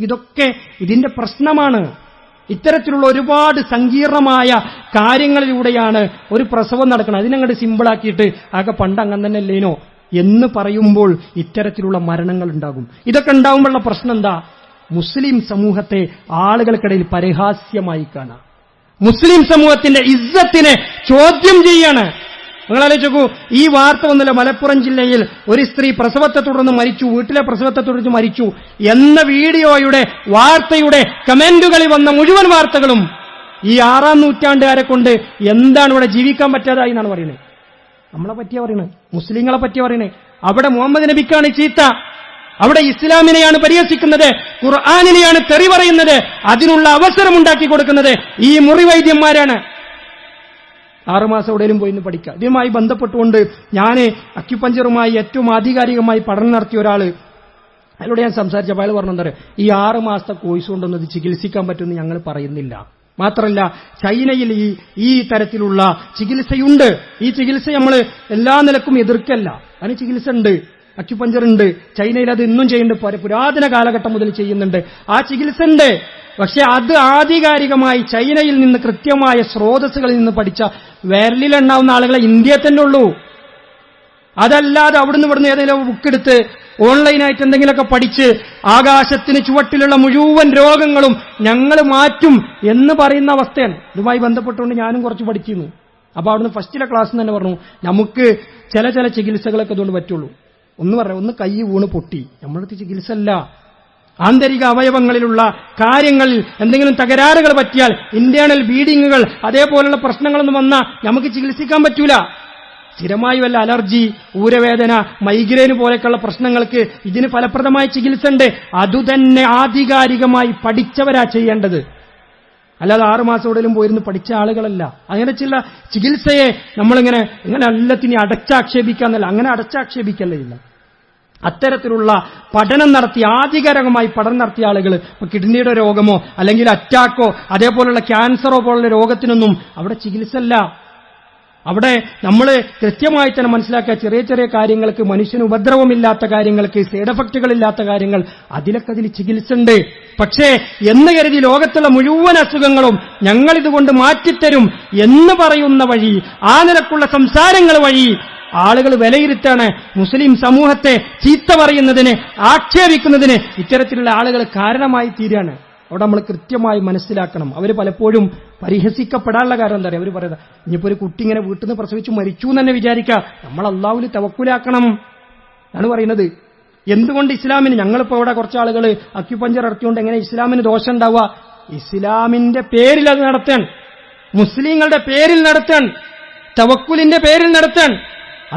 ഇതൊക്കെ ഇതിന്റെ പ്രശ്നമാണ്. ഇത്തരത്തിലുള്ള ഒരുപാട് സങ്കീർണമായ കാര്യങ്ങളിലൂടെയാണ് ഒരു പ്രസവം നടക്കുന്നത്. അതിനങ്ങോട്ട് സിമ്പിളാക്കിയിട്ട് ആകെ പണ്ട് അങ്ങനെ തന്നെ അല്ലേനോ എന്ന് പറയുമ്പോൾ ഇത്തരത്തിലുള്ള മരണങ്ങൾ ഉണ്ടാകും. ഇതൊക്കെ ഉണ്ടാകുമ്പോഴുള്ള പ്രശ്നം എന്താ? മുസ്ലിം സമൂഹത്തെ ആളുകൾക്കിടയിൽ പരിഹാസ്യമായി കാണാം. മുസ്ലിം സമൂഹത്തിന്റെ ഇസ്സത്തിനെ ചോദ്യം ചെയ്യാണ്. നിങ്ങൾ ആലോചിക്കൂ, ഈ വാർത്ത ഒന്നുമില്ല, മലപ്പുറം ജില്ലയിൽ ഒരു സ്ത്രീ പ്രസവത്തെ തുടർന്ന് മരിച്ചു, വീട്ടിലെ പ്രസവത്തെ തുടർന്ന് മരിച്ചു എന്ന വീഡിയോയുടെ വാർത്തയുടെ കമന്റുകളിൽ വന്ന മുഴുവൻ വാർത്തകളും ഈ 6ാം നൂറ്റാണ്ടുകാരെ കൊണ്ട് എന്താണ് ഇവിടെ ജീവിക്കാൻ പറ്റാതായി എന്നാണ് പറയുന്നത്. നമ്മളെ പറ്റിയാ പറയുന്നത്, മുസ്ലിങ്ങളെ പറ്റിയാ പറയുന്നത്. അവിടെ മുഹമ്മദ് നബിക്കാണ് ചീത്ത, അവിടെ ഇസ്ലാമിനെയാണ് പരിഹസിക്കുന്നത്, ഖുർആനിനെയാണ് തെറി പറയുന്നത്, അതിനുള്ള അവസരം ഉണ്ടാക്കി കൊടുക്കുന്നത് ഈ മുറിവൈദ്യന്മാരാണ്. 6 മാസം എവിടെയും പോയിന്ന് പഠിക്കുക. ഇതുമായി ബന്ധപ്പെട്ടുകൊണ്ട് ഞാൻ അക്യുപഞ്ചറുമായി ഏറ്റവും ആധികാരികമായി പഠനം നടത്തിയ ഒരാൾ, അയാളോട് ഞാൻ സംസാരിച്ചപ്പോൾ അയാൾ പറഞ്ഞെന്താ, ഈ 6 മാസത്തെ കോഴ്സ് കൊണ്ടൊന്നും ഇത് ചികിത്സിക്കാൻ പറ്റുമെന്ന് ഞങ്ങൾ പറയുന്നില്ല. മാത്രമല്ല ചൈനയിൽ ഈ തരത്തിലുള്ള ചികിത്സയുണ്ട്. ഈ ചികിത്സ നമ്മൾ എല്ലാ നിലക്കും എതിർക്കല്ല, അതിന് ചികിത്സ ഉണ്ട്, അക്യുപഞ്ചർ ഉണ്ട്. ചൈനയിൽ അത് ഇന്നും ചെയ്യുന്നുണ്ട്, പുരാതന കാലഘട്ടം മുതൽ ചെയ്യുന്നുണ്ട്. ആ ചികിത്സ ഉണ്ട്. പക്ഷെ അത് ആധികാരികമായി ചൈനയിൽ നിന്ന് കൃത്യമായ സ്രോതസ്സുകളിൽ നിന്ന് പഠിച്ച വിരലിലെണ്ണാവുന്ന ആളുകളെ ഇന്ത്യയിൽ തന്നെ ഉള്ളൂ. അതല്ലാതെ അവിടുന്ന് ഇവിടുന്ന് ഏതെങ്കിലും ബുക്കെടുത്ത് ഓൺലൈനായിട്ട് എന്തെങ്കിലുമൊക്കെ പഠിച്ച് ആകാശത്തിന് ചുവട്ടിലുള്ള മുഴുവൻ രോഗങ്ങളും ഞങ്ങൾ മാറ്റും എന്ന് പറയുന്ന അവസ്ഥയാണ്. ഇതുമായി ബന്ധപ്പെട്ടുകൊണ്ട് ഞാനും കുറച്ച് പഠിച്ചിരുന്നു. അപ്പൊ അവിടുന്ന് ഫസ്റ്റിലെ ക്ലാസ് തന്നെ പറഞ്ഞു, നമുക്ക് ചില ചികിത്സകളൊക്കെ അതുകൊണ്ട് പറ്റുള്ളൂ. ഒന്ന് കൈ വീണ് പൊട്ടി, നമ്മളടുത്ത് ചികിത്സ അല്ല. ആന്തരിക അവയവങ്ങളിലുള്ള കാര്യങ്ങളിൽ എന്തെങ്കിലും തകരാറുകൾ പറ്റിയാൽ, ഇന്റേണൽ ബ്ലീഡിങ്ങുകൾ അതേപോലുള്ള പ്രശ്നങ്ങളൊന്നും വന്നാൽ നമുക്ക് ചികിത്സിക്കാൻ പറ്റൂല. സ്ഥിരമായി വല്ല അലർജി, ഊരവേദന, മൈഗ്രെയിൻ പോലെയൊക്കെയുള്ള പ്രശ്നങ്ങൾക്ക് ഇതിന് ഫലപ്രദമായ ചികിത്സ ഉണ്ട്. അതുതന്നെ ആധികാരികമായി പഠിച്ചവരാ ചെയ്യേണ്ടത്, അല്ലാതെ 6 മാസം എവിടെയും പോയിരുന്നു പഠിച്ച ആളുകളല്ല. അങ്ങനെ ചില ചികിത്സയെ നമ്മളിങ്ങനെ എല്ലാത്തിനെയും അടച്ചാക്ഷേപിക്കാന്നല്ല, അങ്ങനെ അടച്ചാക്ഷേപിക്കല്ല. അത്തരത്തിലുള്ള പഠനം നടത്തി ആധികാരികമായി പഠനം നടത്തിയ ആളുകൾ കിഡ്നിയുടെ രോഗമോ അല്ലെങ്കിൽ അറ്റാക്കോ അതേപോലുള്ള ക്യാൻസറോ പോലുള്ള രോഗത്തിനൊന്നും അവിടെ ചികിത്സ അല്ല. അവിടെ നമ്മൾ കൃത്യമായി തന്നെ മനസ്സിലാക്കുക, ചെറിയ കാര്യങ്ങൾക്ക്, മനുഷ്യന് ഉപദ്രവമില്ലാത്ത കാര്യങ്ങൾക്ക്, സൈഡ് എഫക്റ്റുകളില്ലാത്ത കാര്യങ്ങൾ, അതിലൊക്കെ അതിൽ ചികിത്സ ഉണ്ട്. പക്ഷേ എന്ന് കരുതി ലോകത്തുള്ള മുഴുവൻ അസുഖങ്ങളും ഞങ്ങളിതുകൊണ്ട് മാറ്റിത്തരും എന്ന് പറയുന്ന വഴി, ആ നിലക്കുള്ള സംസാരങ്ങൾ വഴി ആളുകൾ വിലയിരുത്താണ്. മുസ്ലിം സമൂഹത്തെ ചീത്ത പറയുന്നതിന്, ആക്ഷേപിക്കുന്നതിന് ഇത്തരത്തിലുള്ള ആളുകൾ കാരണമായി തീരാണ്. അവിടെ നമ്മൾ കൃത്യമായി മനസ്സിലാക്കണം. അവർ പലപ്പോഴും പരിഹസിക്കപ്പെടാനുള്ള കാരണം എന്താ പറയുക, അവർ പറയുന്നത് ഇനിയിപ്പോ ഒരു കുട്ടി ഇങ്ങനെ വീട്ടിൽ നിന്ന് പ്രസവിച്ചു മരിച്ചു എന്ന് തന്നെ വിചാരിക്കുക, നമ്മൾ അള്ളാഹുവിൽ തവക്കുലാക്കണം എന്നാണ് പറയുന്നത്. എന്തുകൊണ്ട് ഇസ്ലാമിന്, ഞങ്ങളിപ്പോ ഇവിടെ കുറച്ച് ആളുകൾ അക്യുപഞ്ചർ ഇറക്കിയോണ്ട് എങ്ങനെ ഇസ്ലാമിന് ദോഷം ഉണ്ടാവുക? ഇസ്ലാമിന്റെ പേരിൽ അത് നടത്താൻ, മുസ്ലിങ്ങളുടെ പേരിൽ നടത്താൻ, തവക്കുലിന്റെ പേരിൽ നടത്താൻ.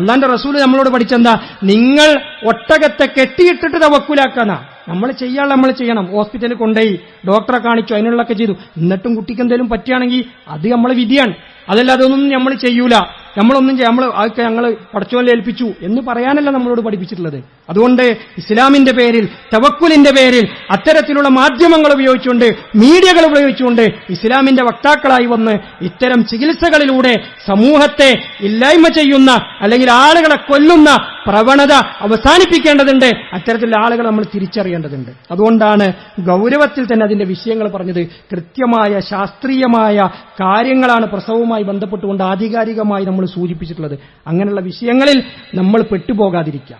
അള്ളാന്റെ റസൂല് നമ്മളോട് പഠിച്ചെന്താ, നിങ്ങൾ ഒട്ടകത്തെ കെട്ടിയിട്ടിട്ട് തവക്കുലാക്കാനാ. നമ്മൾ ചെയ്യണം. ഹോസ്പിറ്റലിൽ കൊണ്ടുപോയി ഡോക്ടറെ കാണിച്ചു, അതിനുള്ളൊക്കെ ചെയ്തു. എന്നിട്ടും കുട്ടിക്ക് എന്തെങ്കിലും പറ്റുകയാണെങ്കിൽ അത് നമ്മളെ വിധിയാണ്. അതല്ലാതെ ഒന്നും നമ്മൾ ചെയ്യൂല, അതൊക്കെ ഞങ്ങൾ പടച്ചോനെ ഏൽപ്പിച്ചു എന്ന് പറയാനല്ല നമ്മളോട് പഠിപ്പിച്ചിട്ടുള്ളത്. അതുകൊണ്ട് ഇസ്ലാമിന്റെ പേരിൽ, തവക്കുലിന്റെ പേരിൽ അത്തരത്തിലുള്ള മാധ്യമങ്ങൾ ഉപയോഗിച്ചുകൊണ്ട്, മീഡിയകൾ ഉപയോഗിച്ചുകൊണ്ട് ഇസ്ലാമിന്റെ വക്താക്കളായി വന്ന് ഇത്തരം ചികിത്സകളിലൂടെ സമൂഹത്തെ ഇല്ലായ്മ ചെയ്യുന്ന അല്ലെങ്കിൽ ആളുകളെ കൊല്ലുന്ന പ്രവണത അവസാനിപ്പിക്കേണ്ടതുണ്ട്. അത്തരത്തിലുള്ള ആളുകൾ നമ്മൾ തിരിച്ചറിയേണ്ടതുണ്ട്. അതുകൊണ്ടാണ് ഗൗരവത്തിൽ തന്നെ അതിന്റെ വിഷയങ്ങൾ പറഞ്ഞത്. കൃത്യമായ ശാസ്ത്രീയമായ കാര്യങ്ങളാണ് പ്രസവവുമായി ബന്ധപ്പെട്ടുകൊണ്ട് ആധികാരികമായി നമ്മൾ സൂചിപ്പിച്ചിട്ടുള്ളത്. അങ്ങനെയുള്ള വിഷയങ്ങളിൽ നമ്മൾ പെട്ടുപോകാതിരിക്കുക.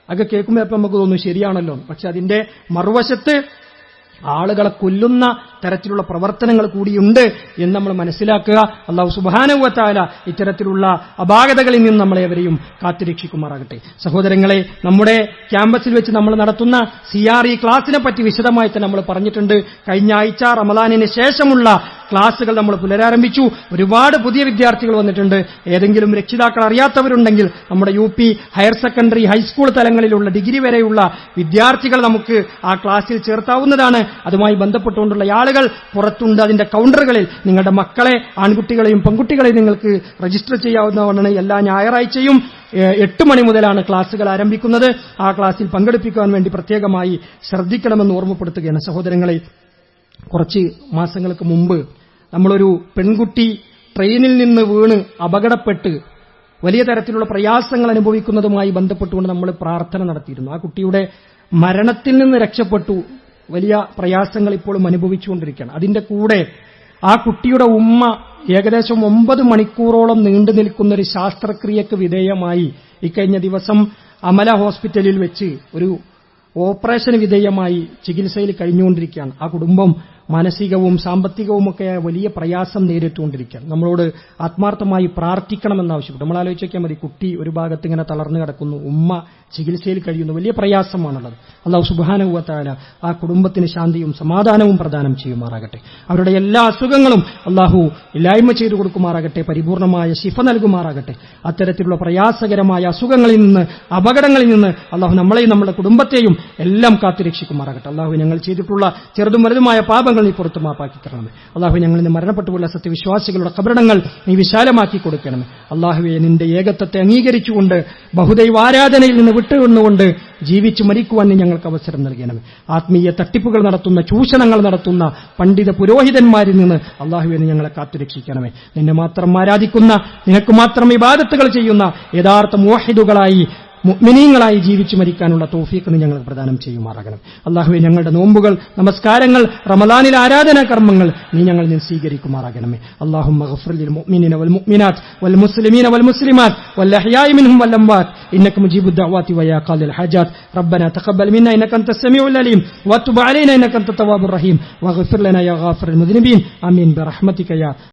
അതൊക്കെ കേൾക്കുമ്പോൾ ഇപ്പം നമുക്ക് തോന്നും ശരിയാണല്ലോ, പക്ഷെ അതിന്റെ മറുവശത്ത് ആളുകളെ കൊല്ലുന്ന തരത്തിലുള്ള പ്രവർത്തനങ്ങൾ കൂടിയുണ്ട് എന്ന് നമ്മൾ മനസ്സിലാക്കുക. അല്ലാഹു സുബ്ഹാനഹു വ തആല ഇത്തരത്തിലുള്ള അപാകതകളിൽ നിന്ന് നമ്മളെവരെയും കാത്തുരക്ഷിക്കുമാറാകട്ടെ. സഹോദരങ്ങളെ, നമ്മുടെ ക്യാമ്പസിൽ വെച്ച് നമ്മൾ നടത്തുന്ന CRE ക്ലാസിനെ പറ്റി വിശദമായി തന്നെ നമ്മൾ പറഞ്ഞിട്ടുണ്ട്. കഴിഞ്ഞ ആഴ്ച റമദാനിന് ശേഷമുള്ള ക്ലാസുകൾ നമ്മൾ പുനരാരംഭിച്ചു. ഒരുപാട് പുതിയ വിദ്യാർത്ഥികൾ വന്നിട്ടുണ്ട്. ഏതെങ്കിലും രക്ഷിതാക്കൾ അറിയാത്തവരുണ്ടെങ്കിൽ നമ്മുടെ UP ഹയർ സെക്കൻഡറി, ഹൈസ്കൂൾ തലങ്ങളിലുള്ള ഡിഗ്രി വരെയുള്ള വിദ്യാർത്ഥികൾ നമുക്ക് ആ ക്ലാസ്സിൽ ചേർത്താവുന്നതാണ്. അതുമായി ബന്ധപ്പെട്ടുകൊണ്ടുള്ള ആളുകൾ പുറത്തുണ്ട്. അതിന്റെ കൗണ്ടറുകളിൽ നിങ്ങളുടെ മക്കളെ, ആൺകുട്ടികളെയും പെൺകുട്ടികളെയും നിങ്ങൾക്ക് രജിസ്റ്റർ ചെയ്യാവുന്നതാണ്. എല്ലാ ഞായറാഴ്ചയും 8 മണി മുതലാണ് ക്ലാസുകൾ ആരംഭിക്കുന്നത്. ആ ക്ലാസ്സിൽ പങ്കെടുപ്പിക്കാൻ വേണ്ടി പ്രത്യേകമായി ശ്രദ്ധിക്കണമെന്ന് ഓർമ്മപ്പെടുത്തുകയാണ്. സഹോദരങ്ങളെ, കുറച്ച് മാസങ്ങൾക്ക് മുമ്പ് നമ്മളൊരു പെൺകുട്ടി ട്രെയിനിൽ നിന്ന് വീണ് അപകടപ്പെട്ട് വലിയ തരത്തിലുള്ള പ്രയാസങ്ങൾ അനുഭവിക്കുന്നതുമായി ബന്ധപ്പെട്ടുകൊണ്ട് നമ്മൾ പ്രാർത്ഥന നടത്തിയിരുന്നു. ആ കുട്ടിയുടെ മരണത്തിൽ നിന്ന് രക്ഷപ്പെട്ടു. വലിയ പ്രയാസങ്ങൾ ഇപ്പോഴും അനുഭവിച്ചുകൊണ്ടിരിക്കുകയാണ്. അതിന്റെ കൂടെ ആ കുട്ടിയുടെ ഉമ്മ ഏകദേശം 9 മണിക്കൂറോളം നീണ്ടു നിൽക്കുന്ന ഒരു ശാസ്ത്രക്രിയക്ക് വിധേയമായി ഇക്കഴിഞ്ഞ ദിവസം അമല ഹോസ്പിറ്റലിൽ വെച്ച് ഒരു ഓപ്പറേഷന് വിധേയമായി ചികിത്സയിൽ കഴിഞ്ഞുകൊണ്ടിരിക്കുകയാണ്. ആ കുടുംബം മാനസികവും സാമ്പത്തികവുമൊക്കെ വലിയ പ്രയാസം നേരിട്ടുകൊണ്ടിരിക്കുകയാണ്. നമ്മളോട് ആത്മാർത്ഥമായി പ്രാർത്ഥിക്കണമെന്ന് ആവശ്യപ്പെട്ടു. നമ്മൾ ആലോചിച്ച് നോക്കിയാൽ മതി, കുട്ടി ഒരു ഭാഗത്ത് ഇങ്ങനെ തളർന്നു കിടക്കുന്നു, ഉമ്മ ചികിത്സയിൽ കഴിയുന്നു, വലിയ പ്രയാസമാണുള്ളത്. അല്ലാഹു സുബ്ഹാനഹു വ തആല ആ കുടുംബത്തിന് ശാന്തിയും സമാധാനവും പ്രദാനം ചെയ്യുമാറാകട്ടെ. അവരുടെ എല്ലാ അസുഖങ്ങളും അല്ലാഹു ഇല്ലായ്മ ചെയ്തു കൊടുക്കുമാറാകട്ടെ, പരിപൂർണമായ ശിഫ നൽകുമാറാകട്ടെ. അത്തരത്തിലുള്ള പ്രയാസകരമായ അസുഖങ്ങളിൽ നിന്ന്, അപകടങ്ങളിൽ നിന്ന് അല്ലാഹു നമ്മളെയും നമ്മുടെ കുടുംബത്തെയും എല്ലാം കാത്തുരക്ഷിക്കുമാറാകട്ടെ. അല്ലാഹു ഞങ്ങൾ ചെയ്തിട്ടുള്ള ചെറുതും വലുതുമായ പാപങ്ങൾ നീ പുറത്തു മാപ്പാക്കി തരണമേ. അല്ലാഹു ഞങ്ങളിൽ നിന്ന് മരണപ്പെട്ടുപോയ സത്യവിശ്വാസികളുടെ ഖബറിടങ്ങൾ നീ വിശാലമാക്കി കൊടുക്കണമേ. അല്ലാഹുവേ, നിന്റെ ഏകത്വത്തെ അംഗീകരിച്ചുകൊണ്ട് ബഹുദൈവാരാധനയിൽ നിന്ന് വിട്ടുകൊണ്ടുകൊണ്ട് ജീവിച്ചു മരിക്കുവാൻ നീ ഞങ്ങൾക്ക് അവസരം നൽകണമേ. ആത്മീയ തട്ടിപ്പുകൾ നടത്തുന്ന, ചൂഷണങ്ങൾ നടത്തുന്ന പണ്ഡിത പുരോഹിതന്മാരിൽ നിന്ന് അല്ലാഹുവേ നീ ഞങ്ങളെ കാത്തുരക്ഷിക്കണമേ. നിന്നെ മാത്രം ആരാധിക്കുന്ന, നിനക്ക് മാത്രം ഇബാദത്തുകൾ ചെയ്യുന്ന യഥാർത്ഥ മുവഹിദുകളായി മുഅ്മിനീങ്ങളായി ജീവിച്ചു മരിക്കാനുള്ള തൗഫീഖ് നീ ഞങ്ങൾക്ക് പ്രദാനം ചെയ്യുമാറാകണം. അല്ലാഹുവേ, ഞങ്ങളുടെ നോമ്പുകൾ, നമസ്കാരങ്ങൾ, റമളാനിലെ ആരാധനാ കർമ്മങ്ങൾ നീ ഞങ്ങളിൽ നിന്ന് സ്വീകരിക്കുമാറാകണമേ. അല്ലാഹുമ്മ ഗഫിർ ലിൽ മുഅ്മിനീന വൽ മുഅ്മിനാത്ത് വൽ മുസ്ലിമീന വൽ മുസ്ലിമാത്ത് വൽ അഹ്യാഇ മിൻഹും വൽ അംവാത്ത് ഇന്നക മുജീബുദ് ദഅവാതി വയാ ഖാദിൽ ഹജാത്ത് റബ്ബനാ തഖബ്ബൽ മിന്നാ ഇന്നക അൻതസ് സമീഉൽ അലീം വതുബ് അലൈനാ ഇന്നക അൻതത് തവ്വാബുർ റഹീം വഗ്ഫിർ ലനാ യാ ഗാഫിറൽ മുദ്നിബീൻ ആമീൻ ബിറഹ്മതിക യാ